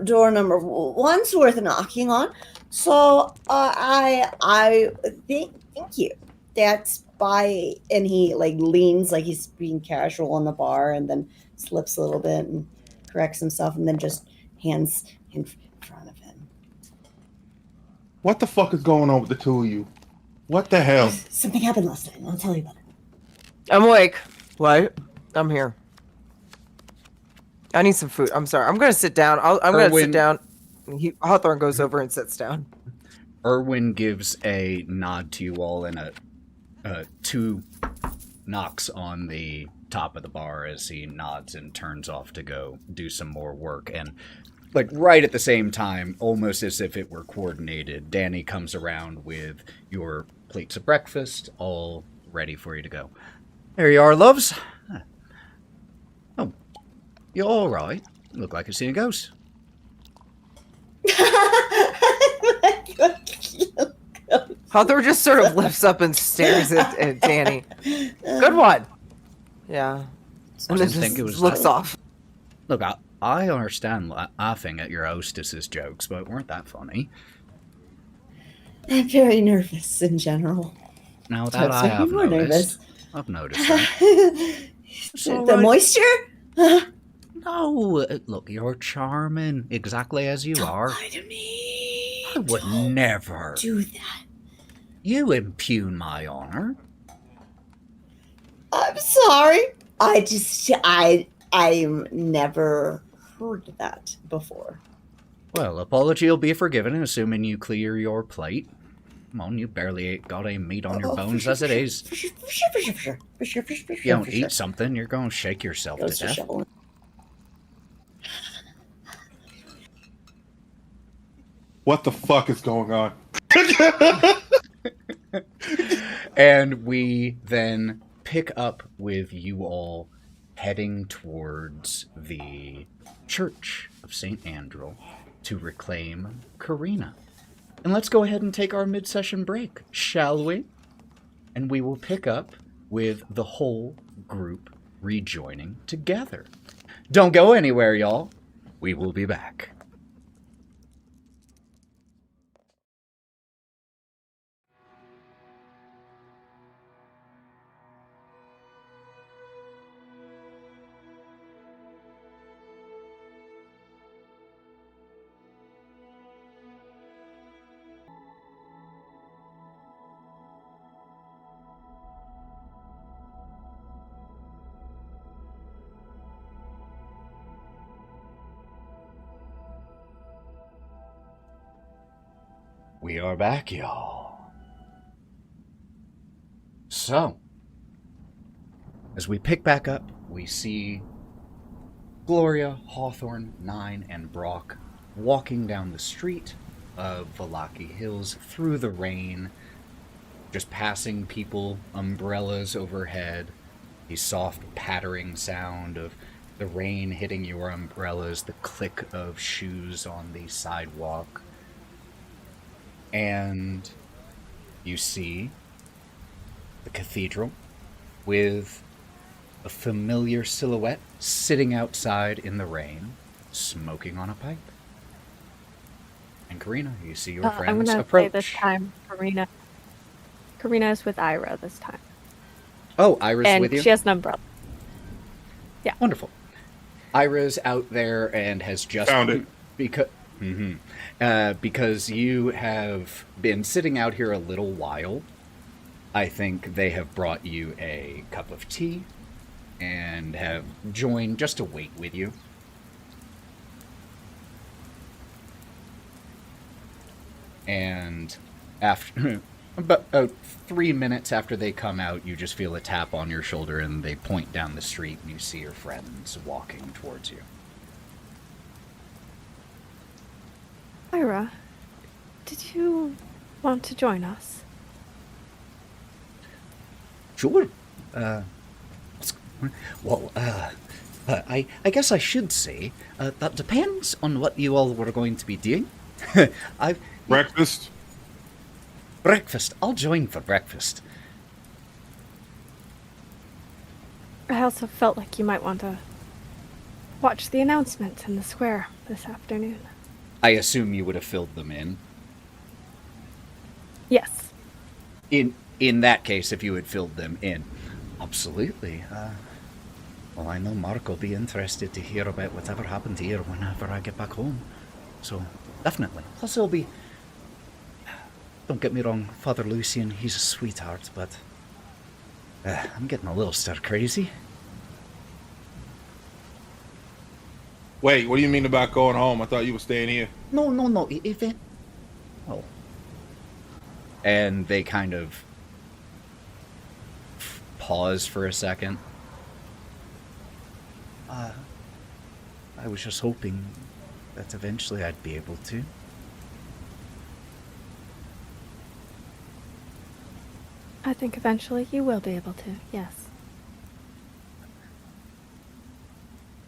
door number one's worth knocking on. So I thank you. That's by, and he like leans like he's being casual on the bar, and then slips a little bit and corrects himself, and then just hands in front of him. What the fuck is going on with the two of you? What the hell? Something happened last night. I'll tell you about it. I'm awake. What? I'm here. I need some food. I'm sorry. I'm gonna sit down. I'm gonna sit down. Hawthorne goes over and sits down. Erwin gives a nod to you all and two knocks on the top of the bar as he nods and turns off to go do some more work. And like right at the same time, almost as if it were coordinated, Danny comes around with your plates of breakfast all ready for you to go. There you are, loves. Oh, you're all right. You look like you've seen a ghost. Hawthorne just sort of lifts up and stares at Danny. Good one. Yeah. And then think it was looks that. off. Look, I understand laughing at your hostess's jokes, but weren't that funny. I'm very nervous in general. Now that I have noticed. I've noticed that. The moisture? No, look, you're charming, exactly as you are. Lie to me. I would never do that. You impugn my honor. I'm sorry. I've never heard that before. Well, apology will be forgiven, assuming you clear your plate. Come on, you barely got any meat on your bones as it is. You don't eat something, you're going to shake yourself to death. What the fuck is going on? And we then pick up with you all heading towards the Church of St. Andrew to reclaim Karina. And let's go ahead and take our mid-session break, shall we? And we will pick up with the whole group rejoining together. Don't go anywhere, y'all. We will be back. We are back, y'all. So, as we pick back up, we see Gloria, Hawthorne, Nine, and Brock walking down the street of Valaki Hills through the rain, just passing people, umbrellas overhead, the soft pattering sound of the rain hitting your umbrellas, the click of shoes on the sidewalk. And you see the cathedral with a familiar silhouette sitting outside in the rain, smoking on a pipe. And Karina, you see your friends I'm gonna approach. say this time, Karina is with Ira this time. Oh, Ira's and with you? She has an umbrella. Yeah. Wonderful. Ira's out there and has just found it. Because you have been sitting out here a little while, I think they have brought you a cup of tea and have joined just to wait with you. And after about 3 minutes after they come out, you just feel a tap on your shoulder and they point down the street and you see your friends walking towards you. Ira, did you want to join us? Sure. I guess I should say that depends on what you all were going to be doing. I've Breakfast. breakfast. I'll join for breakfast. I also felt like you might want to watch the announcement in the square this afternoon. I assume you would have filled them in. Yes. In that case, if you had filled them in, absolutely. Well, I know Mark will be interested to hear about whatever happened here whenever I get back home. So, definitely. Plus, it'll be... Don't get me wrong, Father Lucian, he's a sweetheart, but... I'm getting a little stir-crazy. Wait, what do you mean about going home? I thought you were staying here. No, if it... Oh. And they kind of... pause for a second. I was just hoping that eventually I'd be able to. I think eventually you will be able to, yes.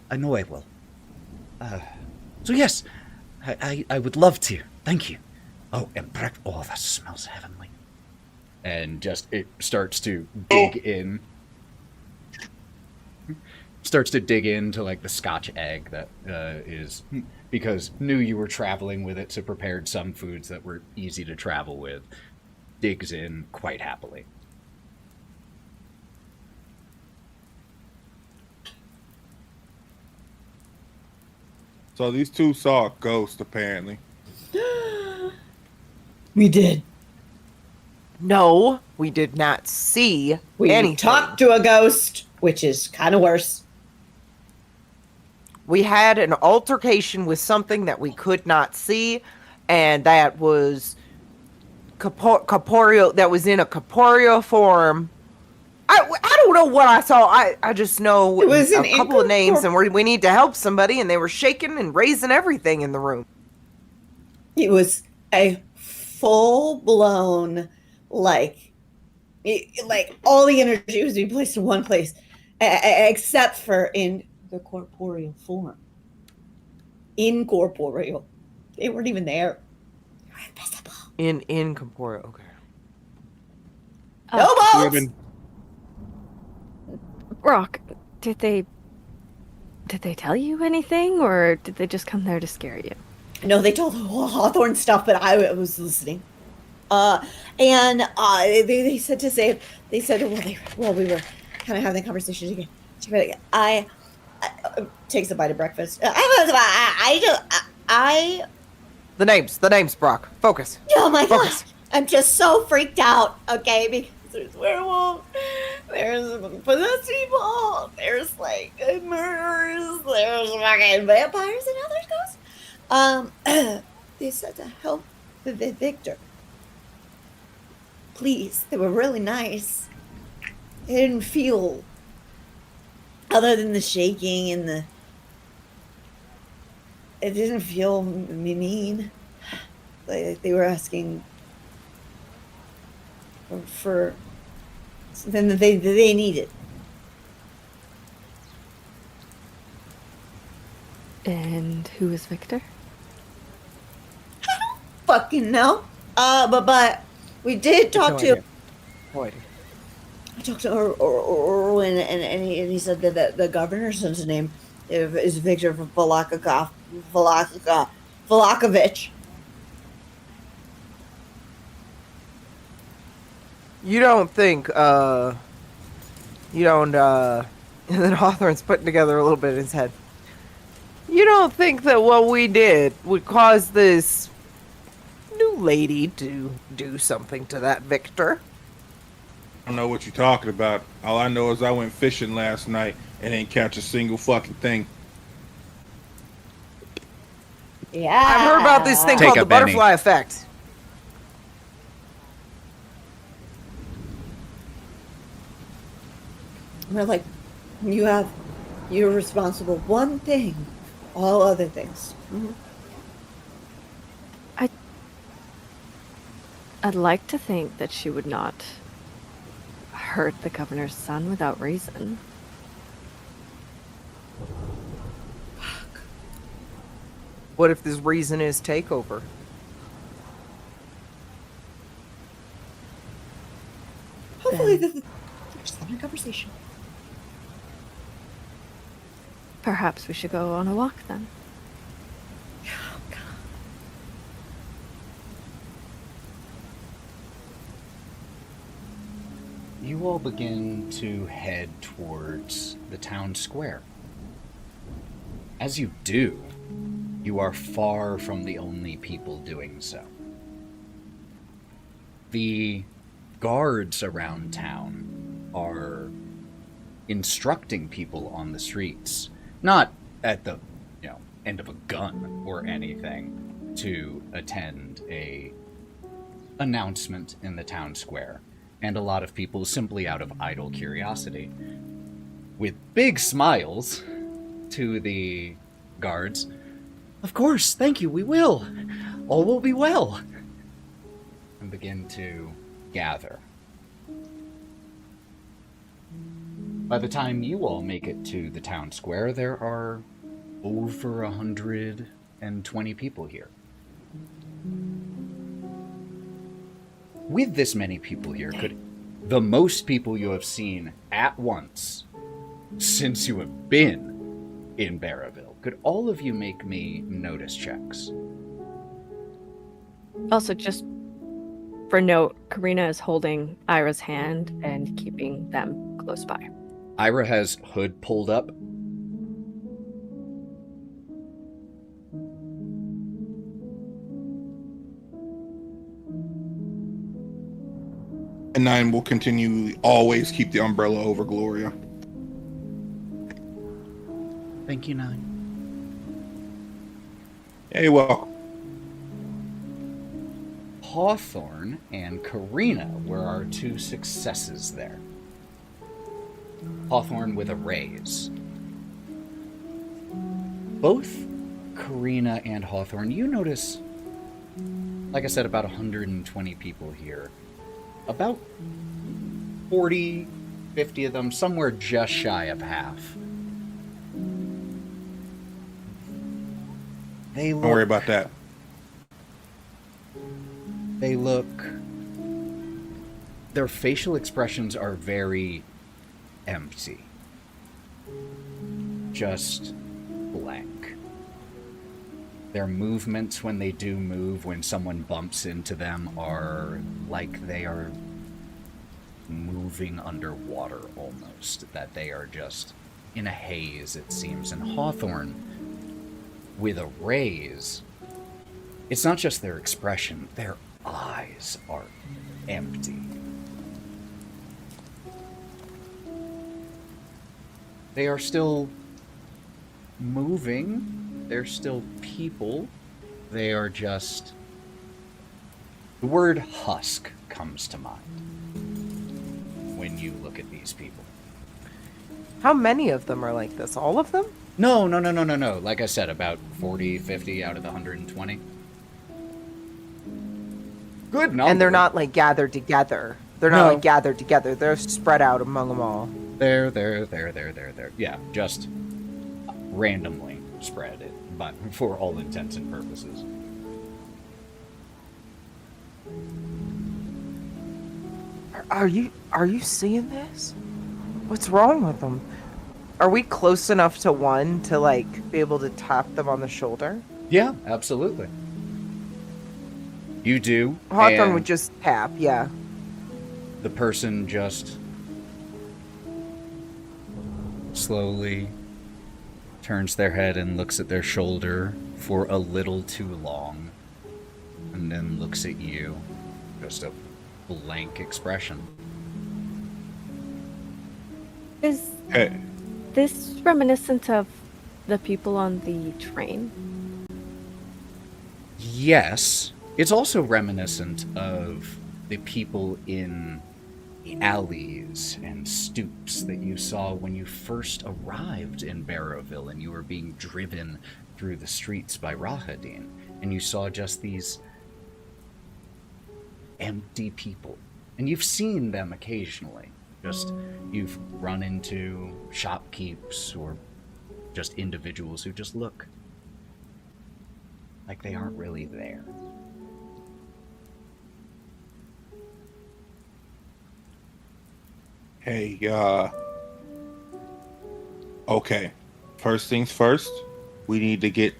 I know I will. So yes, I would love to. Thank you. Oh, and oh, that smells heavenly. And just, it starts to dig in. Starts to dig into, like, the Scotch egg that is... Because knew you were traveling with it, so prepared some foods that were easy to travel with. Digs in quite happily. So these two saw a ghost, apparently. We did. No, we did not see We anything. talked to a ghost, which is kind of worse. We had an altercation with something that we could not see, and that was corporeal. That was in a corporeal form. I don't know what I saw. I just know It was a an couple of names, incorpor- and we need to help somebody, and they were shaking and raising everything in the room. It was a full-blown, like all the energy was being placed in one place, except for in the corporeal form. Incorporeal. They weren't even there. They were invisible. In corporeal. Okay. No Could have balls! been- Rock, did they tell you anything, or did they just come there to scare you? No, they told Hawthorne stuff, but I was listening. And they said to say, they said, well, we were kind of having a conversation again. I takes a bite of breakfast. The names, Brock. Focus. Oh my Focus. god, I'm just so freaked out. Okay, because there's werewolves, there's possessed people, there's like murderers, there's fucking vampires and other ghosts. They said to help the Victor. Please, they were really nice. They didn't feel, other than the shaking and the, it didn't feel mean. Like they were asking for something that they needed. And who is Victor? Fucking no. But we did talk No to. idea. No idea. I talked to Erwin, and he said that the governor's son's name is Victor Valakovich. You don't think, and then Hawthorne's putting together a little bit in his head. You don't think that what we did would cause this new lady to do something to that Victor? I don't know what you're talking about. All I know is I went fishing last night and didn't catch a single fucking thing. Yeah. I've heard about this thing Take called a the Benny. butterfly effect. We're like, you're responsible one thing, all other things. Mm-hmm. I'd like to think that she would not hurt the governor's son without reason. What if this reason is takeover? Hopefully, they're just having a conversation. Perhaps we should go on a walk then. Oh, God. You all begin to head towards the town square. As you do, you are far from the only people doing so. The guards around town are instructing people on the streets, not at the end of a gun or anything, to attend a announcement in the town square, and a lot of people simply out of idle curiosity, with big smiles to the guards. Of course, thank you, we will. All will be well. And begin to gather. By the time you all make it to the town square, there are over 120 people here. With this many people here, could the most people you have seen at once since you have been in Barraville, could all of you make me notice checks? Also, just for note, Karina is holding Ira's hand and keeping them close by. Ira has hood pulled up. And 9 will continue always keep the umbrella over Gloria. Thank you, 9. Yeah, you're welcome. Hawthorne and Karina were our two successes there. Hawthorne with a raise. Both Karina and Hawthorne, you notice, like I said, about 120 people here. About 40, 50 of them, somewhere just shy of half. Don't worry about that. They look... Their facial expressions are very empty. Just blank. Their movements, when they do move, when someone bumps into them, are like they are moving underwater almost. That they are just in a haze, it seems. And Hawthorne, with a raise, it's not just their expression, their eyes are empty. They are still moving. They're still people. They are just... The word husk comes to mind when you look at these people. How many of them are like this? All of them? No. Like I said, about 40, 50 out of the 120. Good number. And they're not like gathered together. They're not like gathered together. They're spread out among them all. There. Yeah, just randomly spread it, but for all intents and purposes. Are you seeing this? What's wrong with them? Are we close enough to one to like be able to tap them on the shoulder? Yeah, absolutely. You do. Hawthorne would just tap, yeah. The person just slowly turns their head and looks at their shoulder for a little too long, and then looks at you. Just a blank expression. Is Hey, this reminiscent of the people on the train? Yes. It's also reminiscent of the people in the alleys and stoops that you saw when you first arrived in Barraville and you were being driven through the streets by Rahadin, and you saw just these empty people. And you've seen them occasionally. Just, you've run into shopkeepers or just individuals who just look like they aren't really there. Hey, okay. First things first, we need to get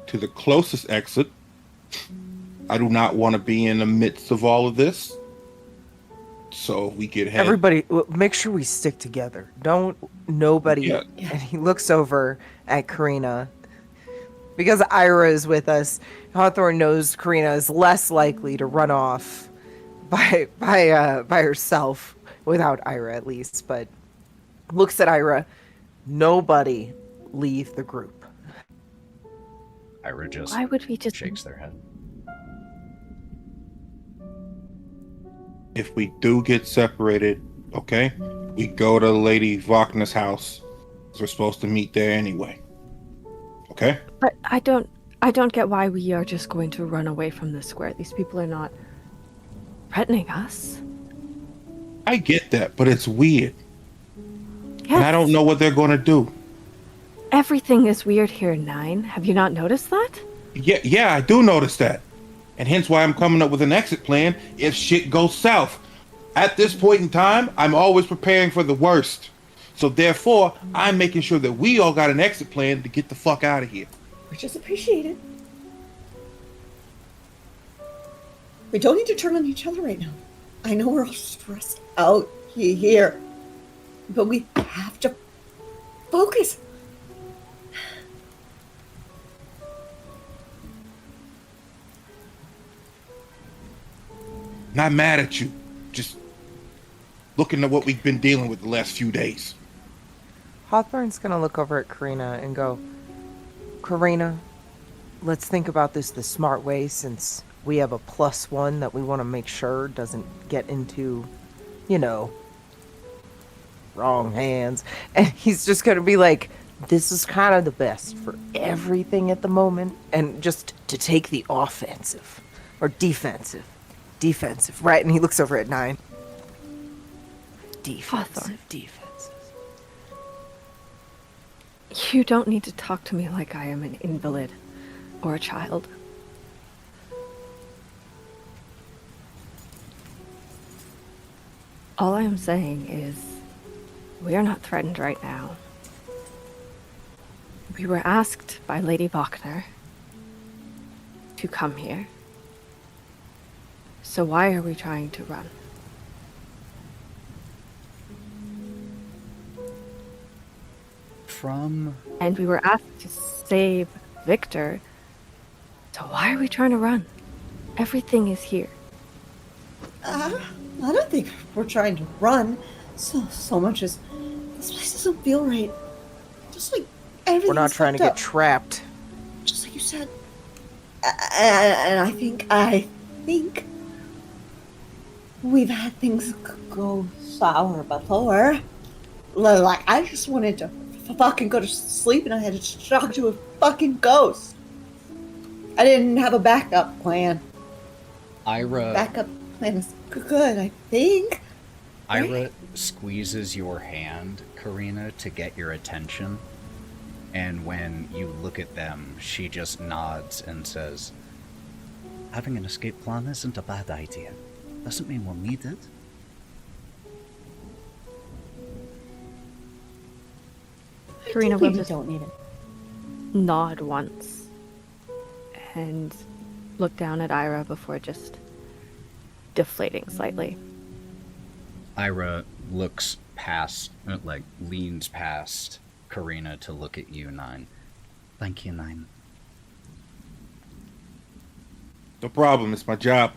to the closest exit. I do not want to be in the midst of all of this. So we get head. Everybody, make sure we stick together. Nobody. Yeah. And he looks over at Karina. Because Ira is with us, Hawthorne knows Karina is less likely to run off by herself, without Ira at least, but looks at Ira. Nobody leave the group. Ira just Why would we just shakes their head. If we do get separated, okay, we go to Lady Wagner's house. We're supposed to meet there anyway. Okay? But I don't get why we are just going to run away from the square. These people are not threatening us. I get that, but it's weird. Yes. And I don't know what they're going to do. Everything is weird here, Nine. Have you not noticed that? Yeah, I do notice that. And hence why I'm coming up with an exit plan if shit goes south. At this point in time, I'm always preparing for the worst. So therefore, I'm making sure that we all got an exit plan to get the fuck out of here. Which is appreciated. We don't need to turn on each other right now. I know we're all stressed out here, but we have to focus. Not mad at you. Just looking at what we've been dealing with the last few days. Hawthorne's gonna look over at Karina and go, Karina, let's think about this the smart way, since we have a +1 that we want to make sure doesn't get into, wrong hands. And he's just gonna be like, this is kind of the best for everything at the moment, and just to take the offensive or defensive, right? And he looks over at 9. Defensive. You don't need to talk to me like I am an invalid or a child. All I am saying is we are not threatened right now. We were asked by Lady Wagner to come here. So why are we trying to run? And we were asked to save Victor. So why are we trying to run? Everything is here. I don't think we're trying to run so much as this place doesn't feel right. Just like everything. We're not trying to get trapped. Just like you said. And I think we've had things go sour before. Like, I just wanted to fucking go to sleep and I had to talk to a fucking ghost. I didn't have a backup plan. Backup plan is good, I think. Ira squeezes your hand, Karina, to get your attention. And when you look at them, she just nods and says, "Having an escape plan isn't a bad idea. Doesn't mean we'll need it." Karina will just don't need it. nod once and look down at Ira before just deflating slightly. Ira looks past, leans past Karina to look at you, 9. Thank you, 9. No problem, it's my job.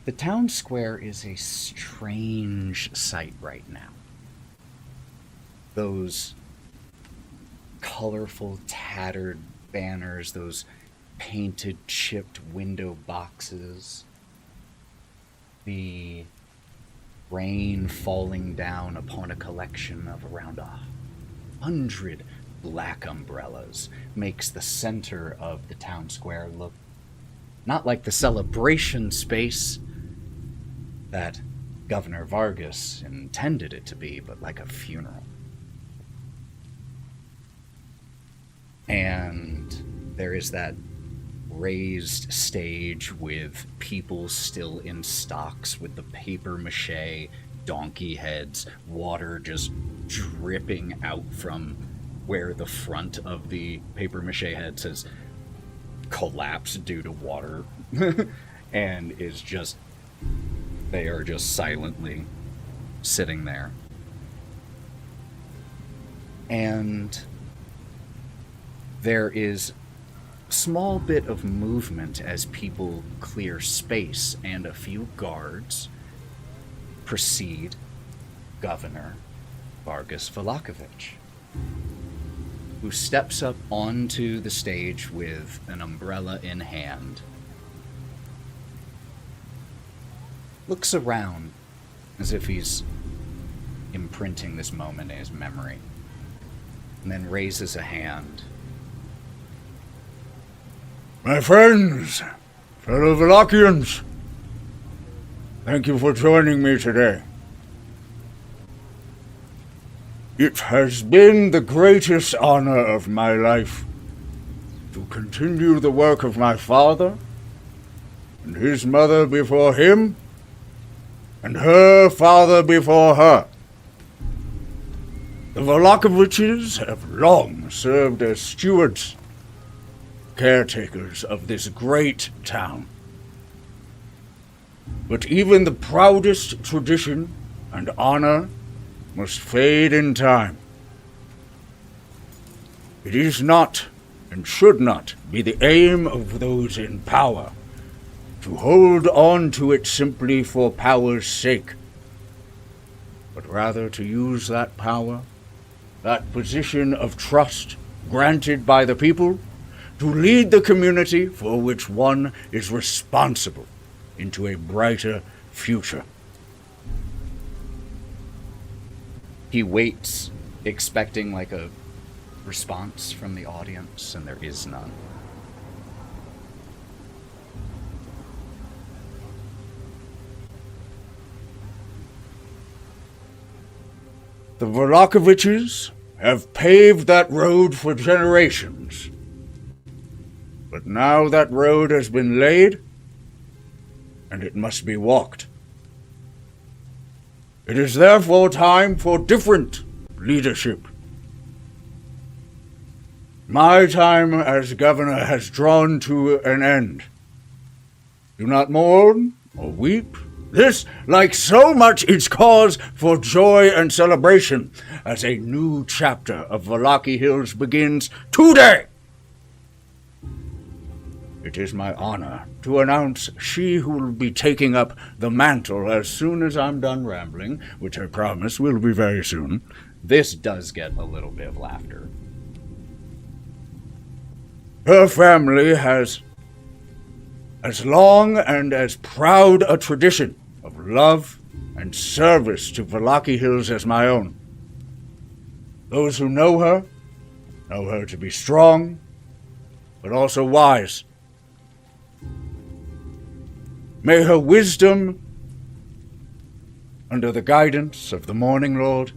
The town square is a strange sight right now. Those colorful, tattered banners, those painted, chipped window boxes, the rain falling down upon a collection of around 100 black umbrellas makes the center of the town square look not like the celebration space that Governor Vargas intended it to be, but like a funeral. And there is that raised stage with people still in stocks with the paper mache donkey heads, water just dripping out from where the front of the paper mache heads has collapsed due to water and is just, they are just silently sitting there. And there is a small bit of movement as people clear space, and a few guards precede Governor Vargas Vlahovic, who steps up onto the stage with an umbrella in hand, looks around as if he's imprinting this moment in his memory, and then raises a hand. My friends, fellow Valachians, thank you for joining me today. It has been the greatest honor of my life to continue the work of my father and his mother before him and her father before her. The Vlahoviches have long served as stewards, caretakers of this great town. But even the proudest tradition and honor must fade in time. It is not and should not be the aim of those in power to hold on to it simply for power's sake, but rather to use that power, that position of trust granted by the people, to lead the community for which one is responsible into a brighter future. He waits, expecting like a response from the audience, and there is none. The Vlahoviches have paved that road for generations. But now that road has been laid, and it must be walked. It is therefore time for different leadership. My time as governor has drawn to an end. Do not mourn or weep. This, like so much, is cause for joy and celebration as a new chapter of Valachi Hills begins today. It is my honor to announce she who will be taking up the mantle as soon as I'm done rambling, which I promise will be very soon. This does get a little bit of laughter. Her family has as long and as proud a tradition of love and service to Valachi Hills as my own. Those who know her to be strong, but also wise. May her wisdom, under the guidance of the Morning Lord,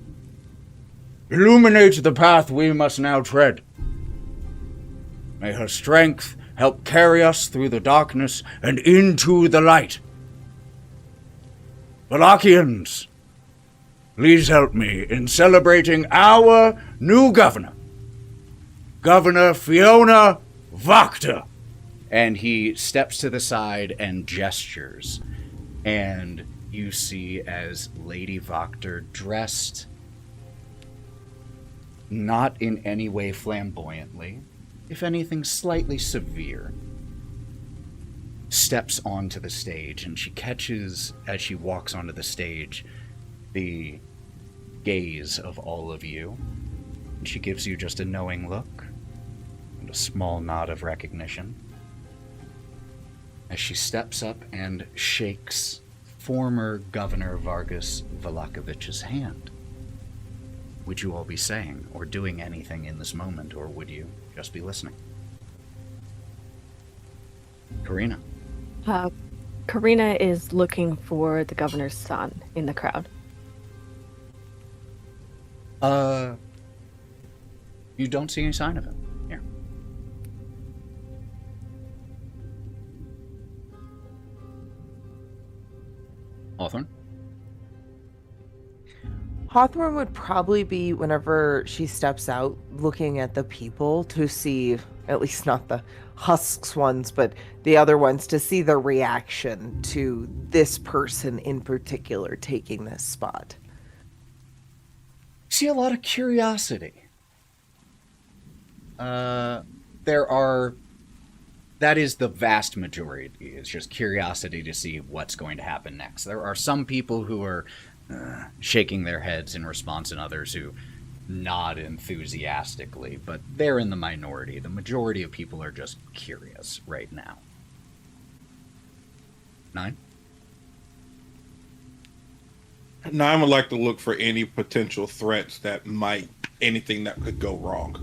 illuminate the path we must now tread. May her strength help carry us through the darkness and into the light. Valachians, please help me in celebrating our new governor, Governor Fiona Wachter. And he steps to the side and gestures. And you see as Lady Wachter, dressed not in any way flamboyantly, if anything slightly severe, steps onto the stage, and she catches, as she walks onto the stage, the gaze of all of you. And she gives you just a knowing look and a small nod of recognition as she steps up and shakes former Governor Vargas Vlahovic's hand. Would you all be saying or doing anything in this moment, or would you just be listening? Karina. Karina is looking for the governor's son in the crowd. You don't see any sign of him here. Hawthorne? Hawthorne would probably be, whenever she steps out, looking at the people to see, at least not the husks ones, but the other ones, to see the reaction to this person in particular taking this spot. See a lot of curiosity. That is the vast majority. It's just curiosity to see what's going to happen next. There are some people who are shaking their heads in response, and others who nod enthusiastically, but they're in the minority. The majority of people are just curious right now. 9? 9 would like to look for any potential threats anything that could go wrong.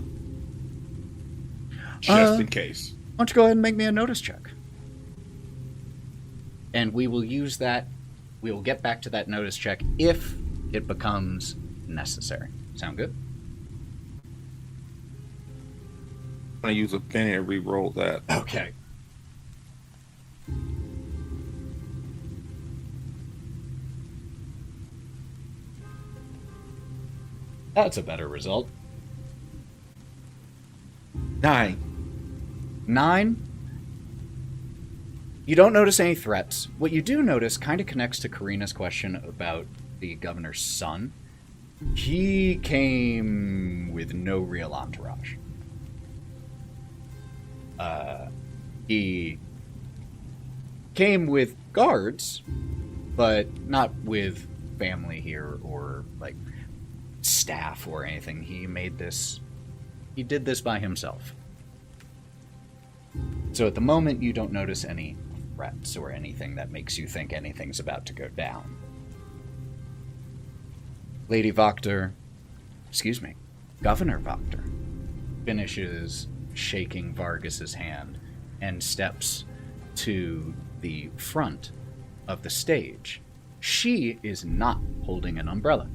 Just in case. Why don't you go ahead and make me a notice check? And we will use that. We will get back to that notice check if it becomes necessary. Sound good? I'm going to use a penny and re-roll that. Okay. That's a better result. 9. 9? You don't notice any threats. What you do notice kind of connects to Karina's question about the governor's son. He came with no real entourage. He came with guards, but not with family here or, like, staff or anything. He did this by himself. So at the moment, you don't notice any threats or anything that makes you think anything's about to go down. Governor Wachter finishes shaking Vargas's hand and steps to the front of the stage. She is not holding an umbrella.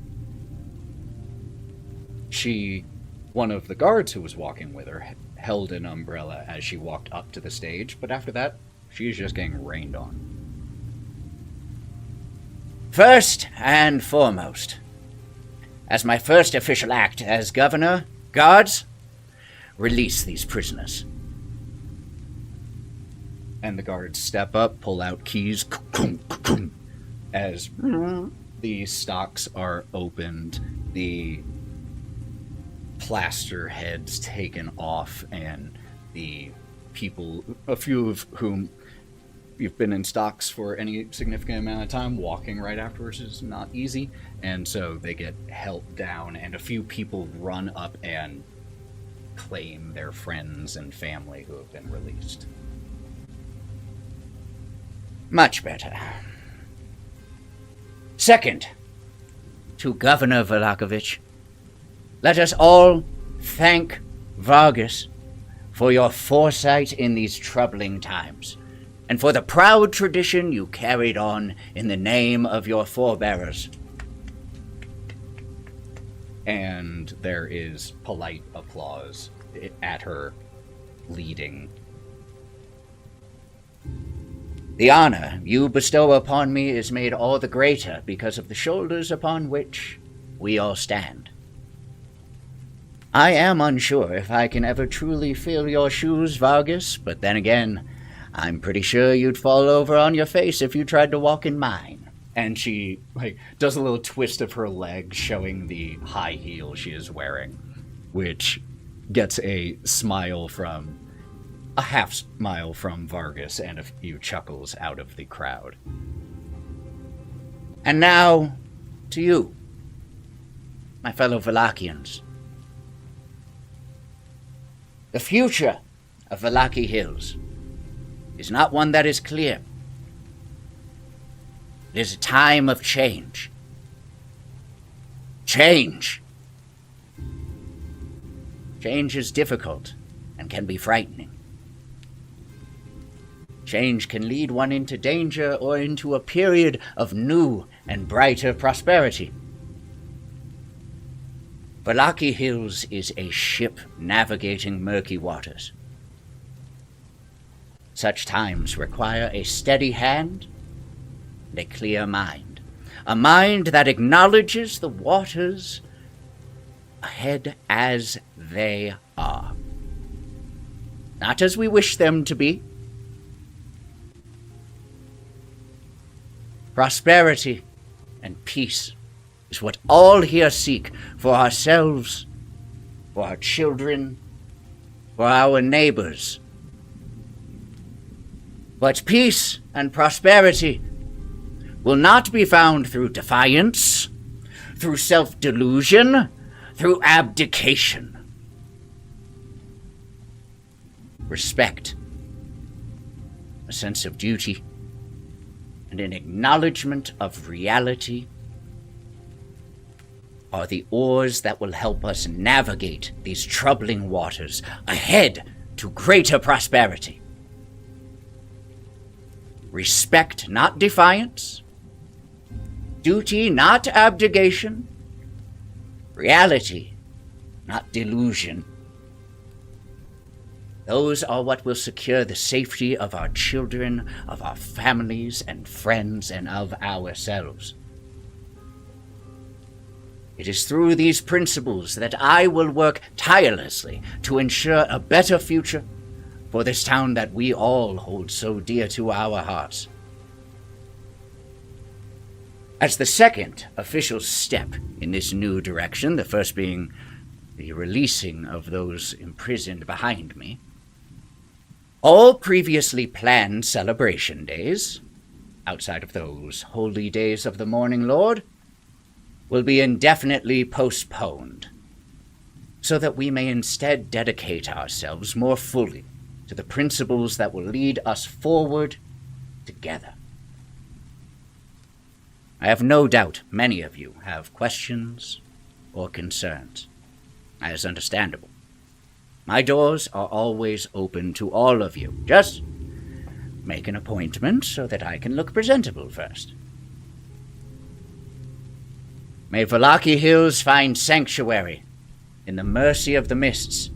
One of the guards who was walking with her, held an umbrella as she walked up to the stage, but after that, she's just getting rained on. First and foremost, as my first official act as governor, guards, release these prisoners. And the guards step up, pull out keys, as the stocks are opened, the plaster heads taken off, and the people, a few of whom you've been in stocks for any significant amount of time, walking right afterwards is not easy, and so they get held down, and a few people run up and claim their friends and family who have been released. Much better. Second, to Governor Velakovich, let us all thank Vargas for your foresight in these troubling times, and for the proud tradition you carried on in the name of your forebearers. And there is polite applause at her leading. The honor you bestow upon me is made all the greater because of the shoulders upon which we all stand. I am unsure if I can ever truly fill your shoes, Vargas, but then again, I'm pretty sure you'd fall over on your face if you tried to walk in mine. And she does a little twist of her leg, showing the high heel she is wearing, which gets a half smile from Vargas and a few chuckles out of the crowd. And now, to you, my fellow Valakians. The future of Valaki Hills is not one that is clear. It is a time of change. Change! Change is difficult and can be frightening. Change can lead one into danger or into a period of new and brighter prosperity. Valaki Hills is a ship navigating murky waters. Such times require a steady hand and a clear mind. a mind that acknowledges the waters ahead as they are. Not as we wish them to be. Prosperity and peace is what all here seek for ourselves, for our children, for our neighbors. But peace and prosperity will not be found through defiance, through self-delusion, through abdication. Respect, a sense of duty, and an acknowledgement of reality are the oars that will help us navigate these troubling waters ahead to greater prosperity. Respect, not defiance. Duty, not abdication. Reality, not delusion. Those are what will secure the safety of our children, of our families and friends, and of ourselves. It is through these principles that I will work tirelessly to ensure a better future for this town that we all hold so dear to our hearts. As the second official step in this new direction, the first being the releasing of those imprisoned behind me, all previously planned celebration days, outside of those holy days of the Morning Lord, will be indefinitely postponed, so that we may instead dedicate ourselves more fully to the principles that will lead us forward together. I have no doubt many of you have questions or concerns. That is understandable. My doors are always open to all of you. Just make an appointment so that I can look presentable first. May Valaki Hills find sanctuary in the mercy of the mists.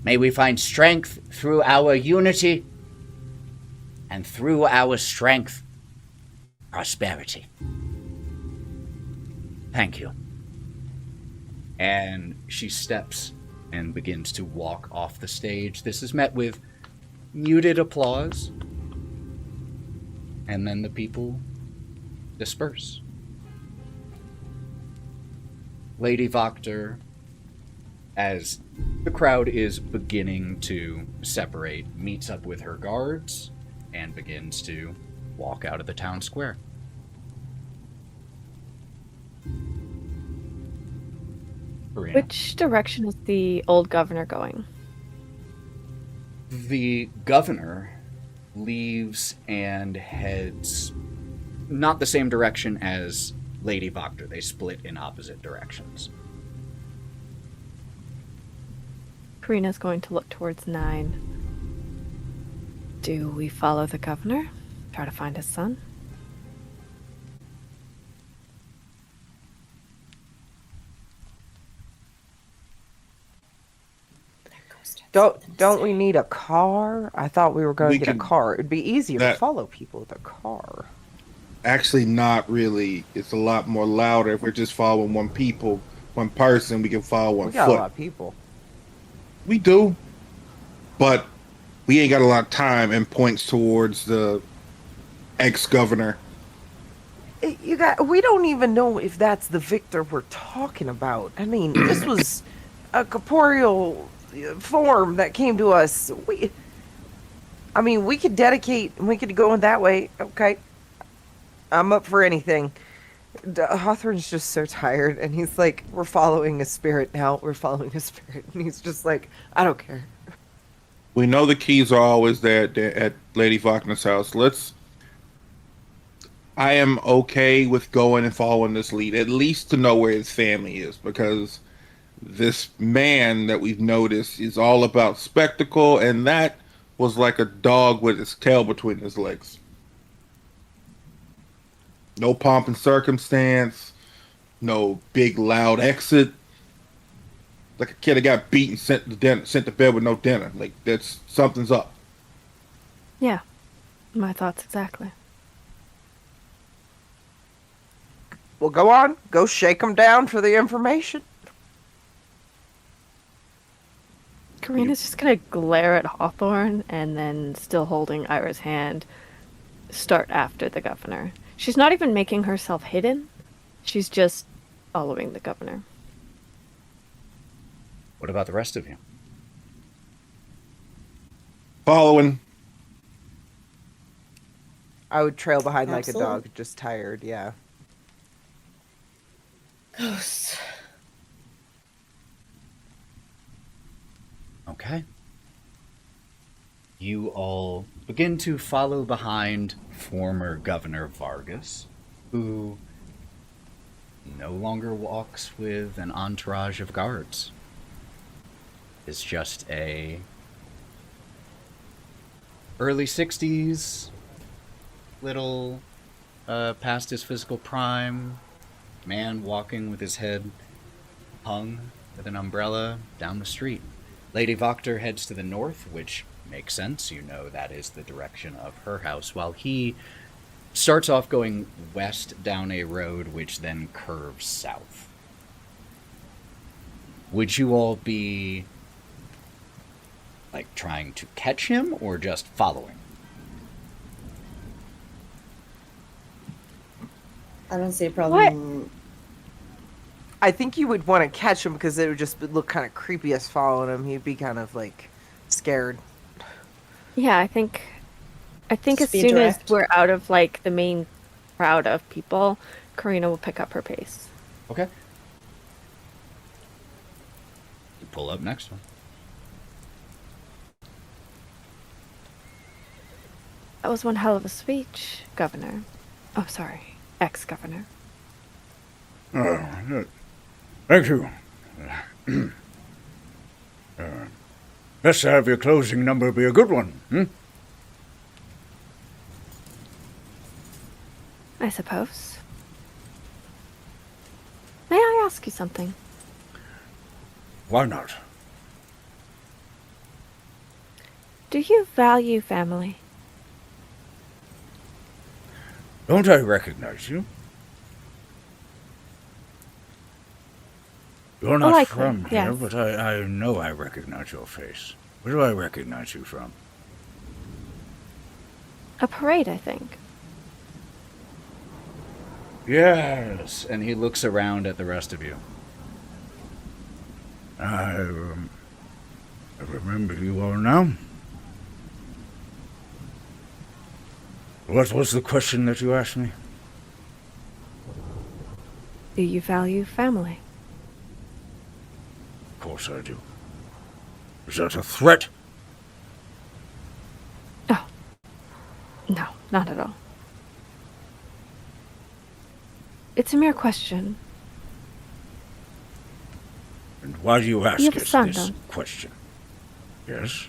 May we find strength through our unity, and through our strength, prosperity. Thank you. And she steps and begins to walk off the stage. This is met with muted applause, and then the people disperse. Lady Voctor, as the crowd is beginning to separate, meets up with her guards and begins to walk out of the town square. Karina. Which direction is the old governor going? The governor leaves and heads not the same direction as Lady Voctor. They split in opposite directions. Karina's going to look towards 9. Do we follow the governor? Try to find his son? Don't we need a car? I thought we were going to get a car. It'd be easier to that- follow people with a car. Actually, not really. It's a lot more louder if we're just following one person. We can follow one We got foot. a lot of people. We do, but we ain't got a lot of time, and points towards the ex-governor. We don't even know if that's the Victor we're talking about. I mean, this was a corporeal form that came to us. We could dedicate, we could go in that way. Okay. I'm up for anything. Hawthorne's just so tired, and he's like, we're following a spirit now. We're following a spirit. And he's just like, I don't care. We know the keys are always there at Lady Faulkner's house. I am okay with going and following this lead, at least to know where his family is, because this man that we've noticed is all about spectacle, and that was like a dog with his tail between his legs. No pomp and circumstance, no big loud exit. Like a kid that got beaten, sent to bed with no dinner. Like, that's something's up. Yeah, my thoughts exactly. Well, go on. Go shake them down for the information. Karina's just gonna glare at Hawthorne and then, still holding Ira's hand, start after the governor. She's not even making herself hidden. She's just following the governor. What about the rest of you? Following. I would trail behind like a Absolutely. dog, just tired, yeah. Ghosts. Okay. You all begin to follow behind former Governor Vargas, who no longer walks with an entourage of guards. Is just a early 60s, little past his physical prime, man walking with his head hung with an umbrella down the street. Lady Voctor heads to the north, which makes sense. You know that is the direction of her house, while he starts off going west down a road which then curves south. Would you all be like trying to catch him or just following? I don't see a problem. I think you would want to catch him because it would just look kind of creepy as following him. He'd be kind of like scared. Yeah, I think Just as be soon direct. as we're out of like the main crowd of people, Karina will pick up her pace. Okay. You pull up next one. That was one hell of a speech, Governor. Oh, sorry, ex-governor. Thank you. Best to have your closing number be a good one, hmm? I suppose. May I ask you something? Why not? Do you value family? Don't I recognize you? You're not Likely, from here, yes. but I know I recognize your face. Where do I recognize you from? A parade, I think. Yes, and he looks around at the rest of you. I remember you all now. What was the question that you asked me? Do you value family? Of course I do. Is that a threat? Oh. No, not at all. It's a mere question. And why do you ask have a it son, this don't you? question? Yes?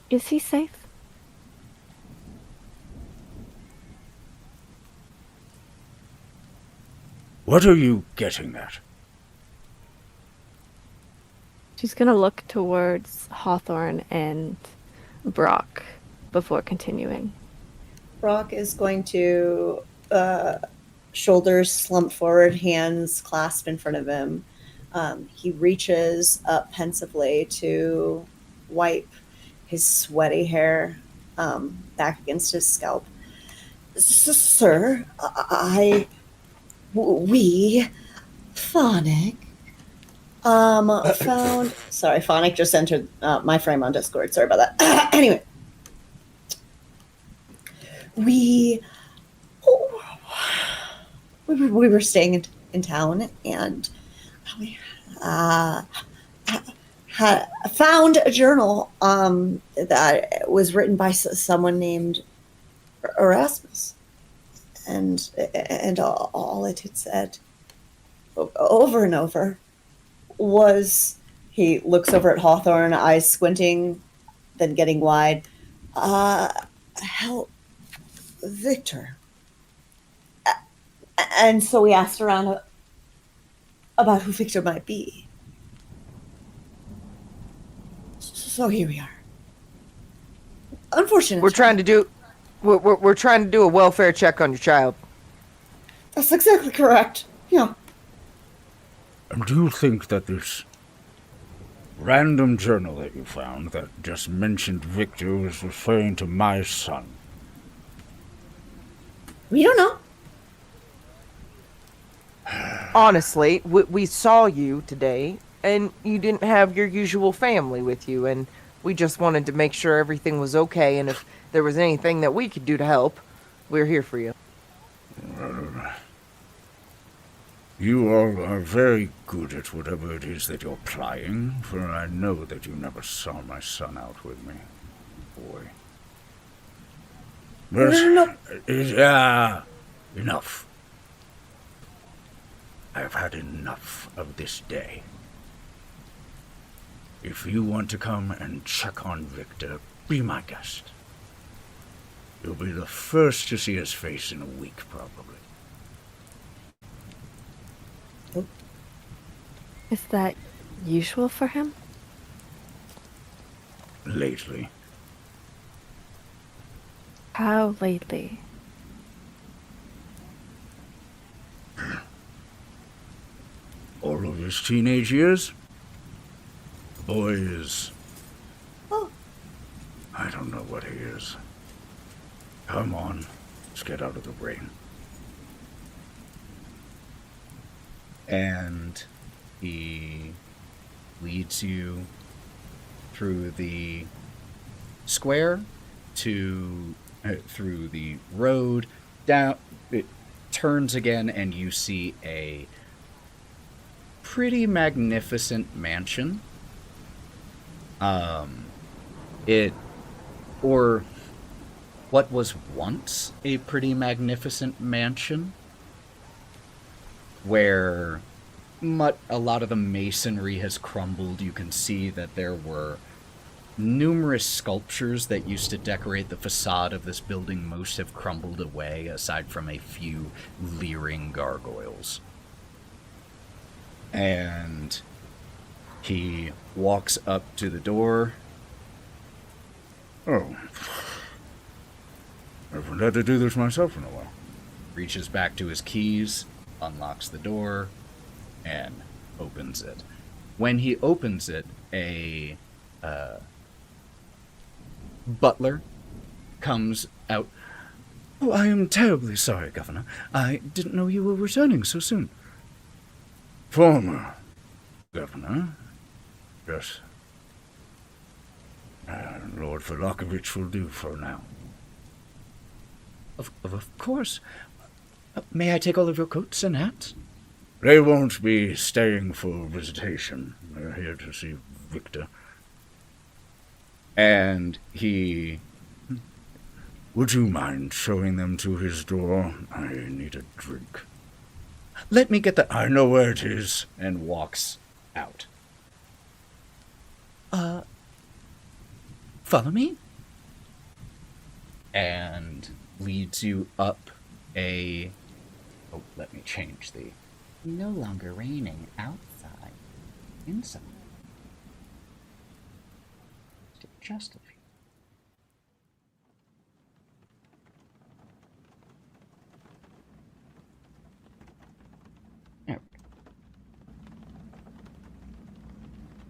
Is he safe? What are you getting at? She's gonna look towards Hawthorne and Brock before continuing. Brock is going to shoulders slumped forward, hands clasped in front of him. He reaches up pensively to wipe his sweaty hair back against his scalp. Sir, we, Phonic, found. Sorry, Phonic just entered my frame on Discord. Sorry about that. Anyway, we were staying in town, and we had found a journal that was written by someone named Erasmus, and all it had said over and over was, he looks over at Hawthorne, eyes squinting, then getting wide. Help Victor. And so we asked around about who Victor might be. So here we are. Unfortunately, We're trying to do We're trying to do a welfare check on your child. That's exactly correct. Yeah. And do you think that this random journal that you found that just mentioned Victor was referring to my son? We don't know. Honestly, we saw you today, and you didn't have your usual family with you, and we just wanted to make sure everything was okay, and if there was anything that we could do to help, we're here for you. You all are very good at whatever it is that you're plying, for I know that you never saw my son out with me, boy. But, enough. I've had enough of this day. If you want to come and check on Victor, be my guest. You'll be the first to see his face in a week, probably. Is that usual for him? Lately. How lately? All of his teenage years. The boy is... I don't know what he is. Come on, let's get out of the rain. And he leads you through the square to through the road down. It turns again, and you see a pretty magnificent mansion. Or what was once a pretty magnificent mansion, where a lot of the masonry has crumbled. You can see that there were numerous sculptures that used to decorate the facade of this building. Most have crumbled away, aside from a few leering gargoyles. And he walks up to the door. Oh. I haven't had to do this myself in a while. Reaches back to his keys, unlocks the door, and opens it. When he opens it, a butler comes out. Oh, I am terribly sorry, Governor. I didn't know you were returning so soon. Former Governor. Yes. Lord Verlokovich will do for now. Of course. May I take all of your coats and hats? They won't be staying for visitation. They're here to see Victor. And he... Would you mind showing them to his door? I need a drink. Let me get the... I know where it is. And walks out. Follow me? And leads you up a... Oh, let me change the... No longer raining outside. Inside. Just a few. There we go.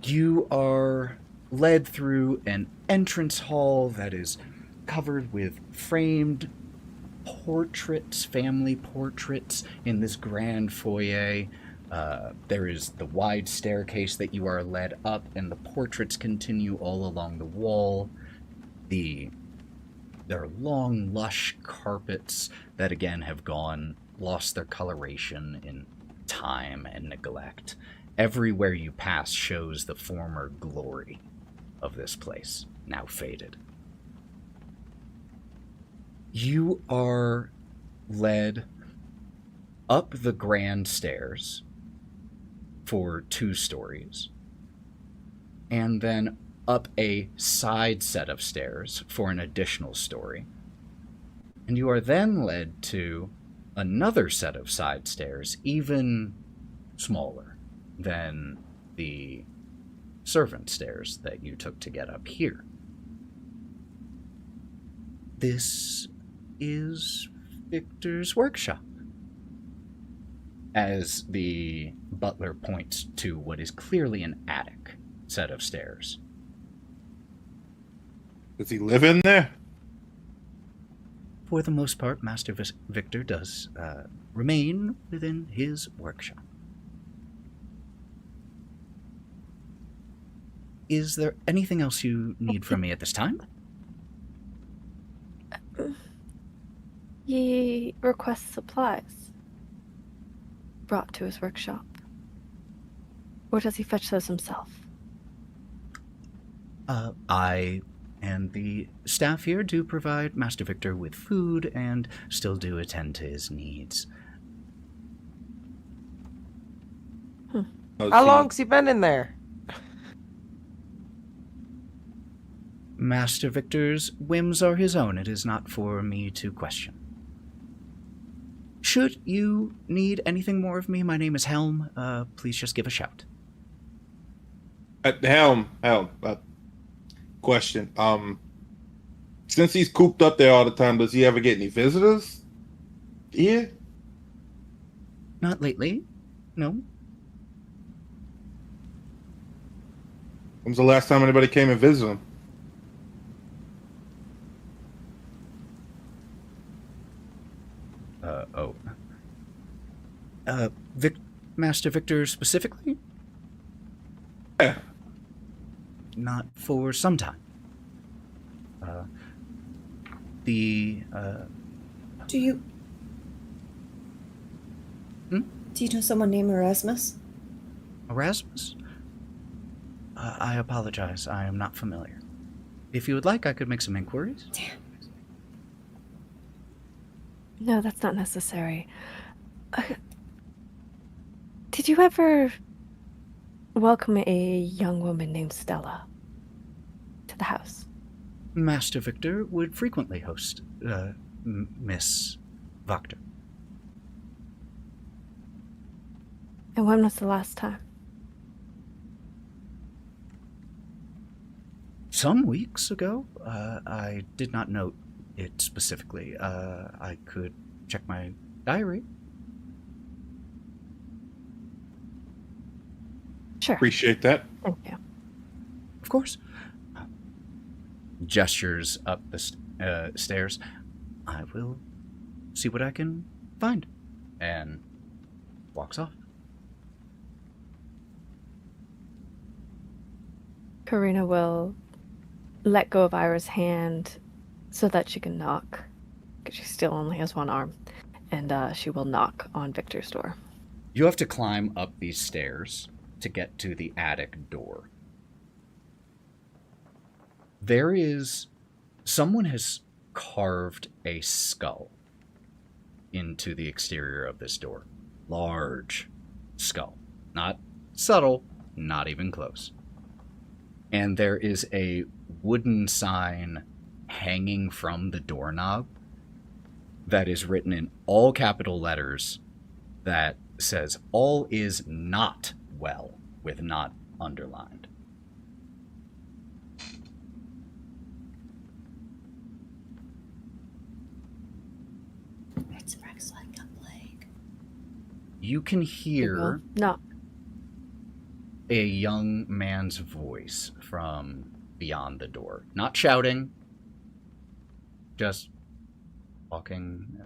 You are led through an entrance hall that is covered with framed portraits, family portraits in this grand foyer. There is the wide staircase that you are led up, and the portraits continue all along the wall. There are long, lush carpets that again have lost their coloration in time and neglect. Everywhere you pass shows the former glory of this place, now faded. You are led up the grand stairs for 2 stories, and then up a side set of stairs for an additional story. And you are then led to another set of side stairs, even smaller than the servant stairs that you took to get up here. This is Victor's workshop. As the butler points to what is clearly an attic set of stairs. Does he live in there? For the most part, Master Victor does remain within his workshop. Is there anything else you need from me at this time? He requests supplies brought to his workshop. Or does he fetch those himself? I and the staff here do provide Master Victor with food and still do attend to his needs. How long's he been in there? Master Victor's whims are his own. It is not for me to question. Should you need anything more of me, my name is Helm. Please just give a shout. Helm. Question. Since he's cooped up there all the time, does he ever get any visitors? Yeah. Not lately. No. When's the last time anybody came and visited him? Master Victor specifically? Yeah. Not for some time. Do you... Do you know someone named Erasmus? Erasmus? I apologize. I am not familiar. If you would like, I could make some inquiries. Damn. No, that's not necessary. Did you ever welcome a young woman named Stella to the house? Master Victor would frequently host Miss Victor. And when was the last time? Some weeks ago. I did not note it specifically. I could check my diary. Sure. Appreciate that. Thank you. Of course. Gestures up the stairs. I will see what I can find. And walks off. Karina will let go of Ira's hand so that she can knock, because she still only has one arm, and she will knock on Victor's door. You have to climb up these stairs to get to the attic door. Someone has carved a skull into the exterior of this door. Large skull. Not subtle, not even close. And there is a wooden sign hanging from the doorknob that is written in all capital letters that says, "All is not well," with "not" underlined. It's Rex like a plague. You can hear No. a young man's voice from beyond the door. Not shouting, just walking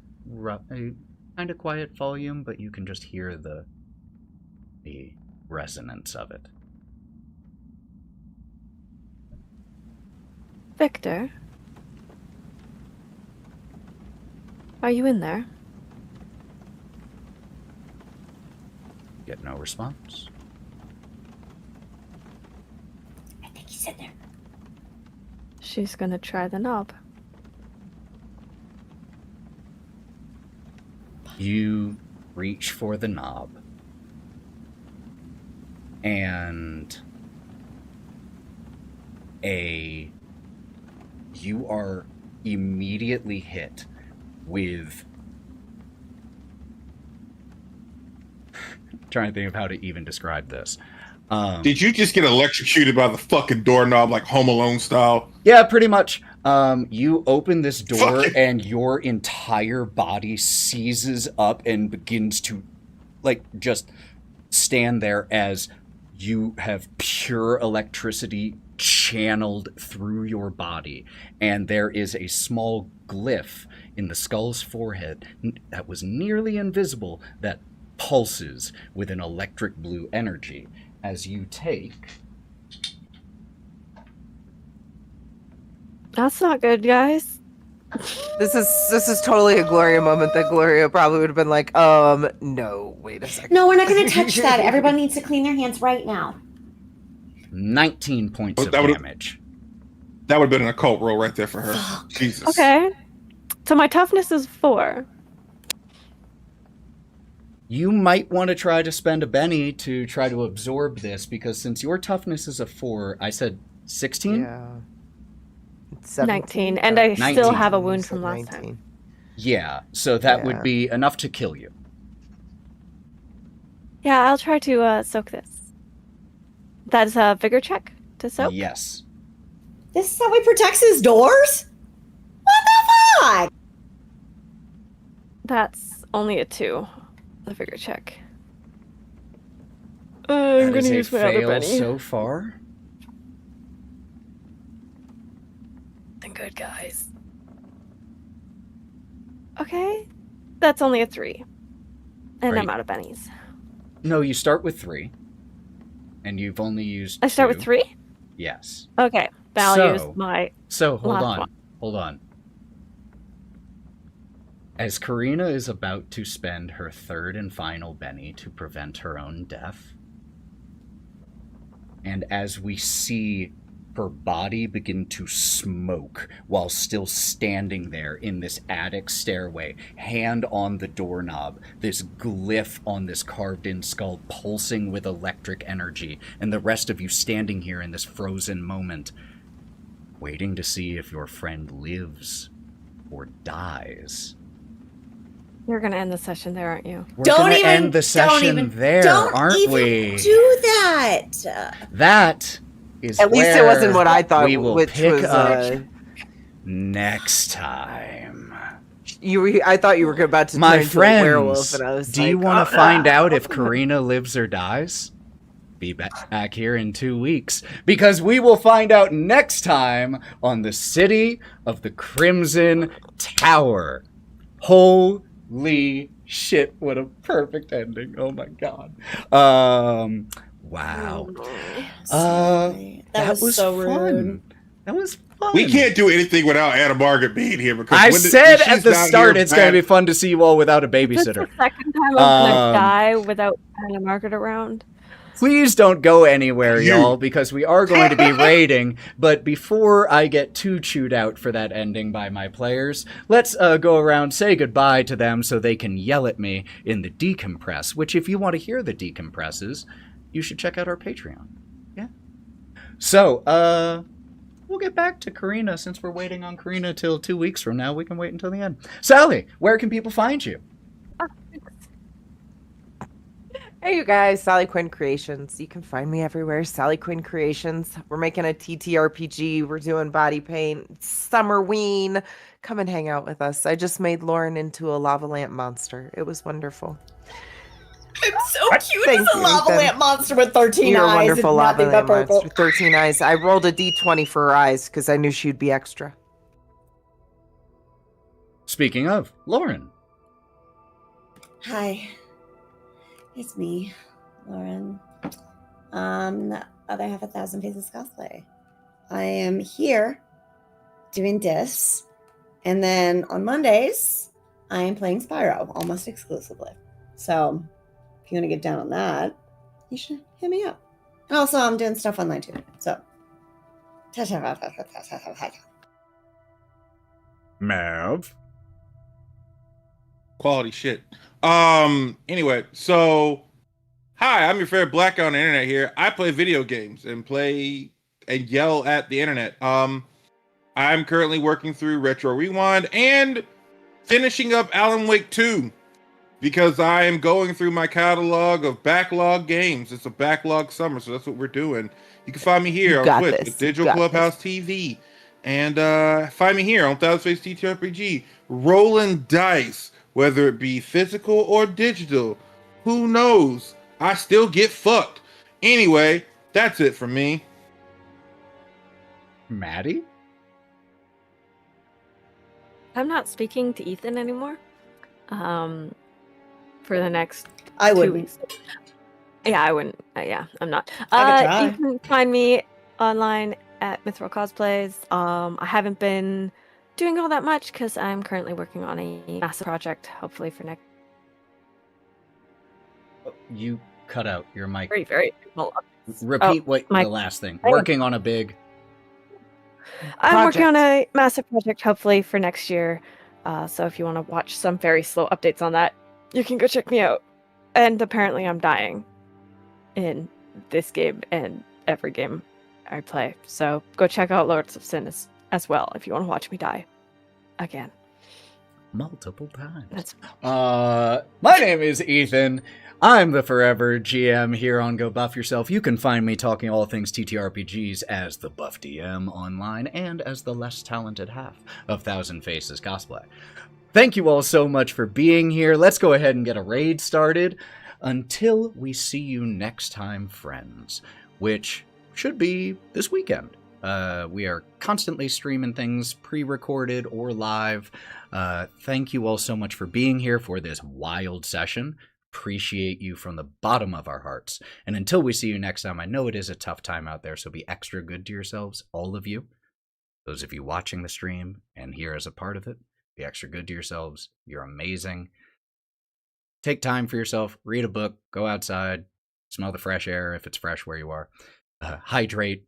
a kind of quiet volume, but you can just hear the resonance of it. Victor? Are you in there? Get no response. I think he's in there. She's gonna try the knob. You reach for the knob, and you are immediately hit with trying to think of how to even describe this. Did you just get electrocuted by the fucking doorknob like Home Alone style? Yeah, pretty much. You open this door Fuck. and your entire body seizes up and begins to, like, just stand there as you have pure electricity channeled through your body. And there is a small glyph in the skull's forehead that was nearly invisible that pulses with an electric blue energy as you take... That's not good, guys. This is totally a Gloria moment that Gloria probably would have been like, no, wait a second. No, we're not going to touch that. Everyone needs to clean their hands right now. 19 points of That would've- damage. That would have been an occult roll right there for her. Jesus. Okay. So my toughness is 4. You might want to try to spend a Benny to try to absorb this, because since your toughness is a 4, I said 16? Yeah. It's 17. 19. And I 19. still have a You wound said from last 19. time. Yeah, so that would Yeah. be enough to kill you. Yeah, I'll try to soak this. That's a vigor check to soak? Yes. This is how he protects his doors? What the fuck? That's only a 2. The vigor check. I'm That going is to a use my other fail Benny. so far. Good, guys. Okay. That's only a 3. And Right. I'm out of bennies. No, you start with 3. And you've only used I start 2. with 3? Yes. Okay. Then I'll So- use my... So, hold Last on. one. Hold on. As Karina is about to spend her third and final Benny to prevent her own death, and as we see her body begin to smoke while still standing there in this attic stairway, hand on the doorknob, this glyph on this carved-in skull pulsing with electric energy, and the rest of you standing here in this frozen moment, waiting to see if your friend lives or dies. You're going to end the session there, aren't you? We're gonna end the session there, aren't we? Do that. That is At least it where wasn't what I thought, we will which pick was up next time. I thought you were about to My turn into a werewolf, friends, and I was do like, you want to find out if Karina lives or dies? Be back here in 2 weeks, because we will find out next time on the City of the Crimson Tower. Holy shit, what a perfect ending. Oh my god. Wow. That was so fun. rude. That was fun. We can't do anything without Anna Margaret being here because I said when at the she's start not it's here, going to be fun to see you all without a This is babysitter. the second time I'm going to Um, die without Anna Margaret around. Please don't go anywhere, You. y'all, because we are going to be raiding. But before I get too chewed out for that ending by my players, let's go around, say goodbye to them so they can yell at me in the decompress, which if you want to hear the decompresses, you should check out our Patreon. Yeah. So, we'll get back to Karina since we're waiting on Karina till 2 weeks from now. We can wait until the end. Sally, where can people find you? Hey, you guys, Sally Quinn Creations. You can find me everywhere. Sally Quinn Creations. We're making a TTRPG. We're doing body paint. It's Summerween. Come and hang out with us. I just made Lauren into a lava lamp monster. It was wonderful. I'm so cute Thank as a you, lava Ethan. lamp monster with 13 You're a eyes wonderful and lava nothing but lamp purple. monster with 13 eyes. I rolled a d20 for her eyes because I knew she'd be extra. Speaking of, Lauren. Hi, it's me, Lauren. The other half of Thousand Faces cosplay. I am here doing discs, and then on Mondays I am playing Spyro almost exclusively. So if you want to get down on that, you should hit me up. And also, I'm doing stuff online too. So. Mav. Quality shit. Anyway, so hi, I'm your favorite black guy on the internet here. I play video games and play and yell at the internet. I'm currently working through Retro Rewind and finishing up Alan Wake 2 because I am going through my catalog of backlog games. It's a backlog summer, so that's what we're doing. You can find me here You on got Twitch this. with Digital You got Clubhouse TV. And find me here on Thousand Face TTRPG, rolling dice, whether it be physical or digital. Who knows? I still get fucked. Anyway, that's it from me. Maddie? I'm not speaking to Ethan anymore. For the next I 2 wouldn't. weeks. Yeah, I wouldn't. Yeah, I'm not. I could try. You can find me online at Mithril Cosplays. I haven't been doing all that much because I'm currently working on a massive project, hopefully for next. You cut out your mic. Very, very well. Repeat what my- the last thing. Working on a big. I'm working on Project. a massive project, hopefully for next year. So if you want to watch some very slow updates on that, you can go check me out. And apparently, I'm dying in this game and every game I play. So go check out Lords of Sin as well if you want to watch me die again. Multiple times. That's My name is Ethan. I'm the Forever GM here on Go Buff Yourself. You can find me talking all things TTRPGs as the Buff DM online and as the less talented half of Thousand Faces Cosplay. Thank you all so much for being here. Let's go ahead and get a raid started. Until we see you next time, friends, which should be this weekend. We are constantly streaming things pre-recorded or live. Thank you all so much for being here for this wild session. Appreciate you from the bottom of our hearts. And until we see you next time, I know it is a tough time out there, so be extra good to yourselves, all of you. Those of you watching the stream and here as a part of it, be extra good to yourselves. You're amazing. Take time for yourself. Read a book. Go outside. Smell the fresh air if it's fresh where you are. Hydrate.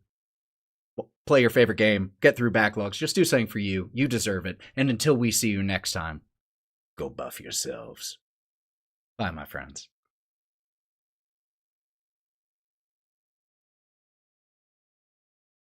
Play your favorite game. Get through backlogs. Just do something for you. You deserve it. And until we see you next time, go buff yourselves. Bye, my friends.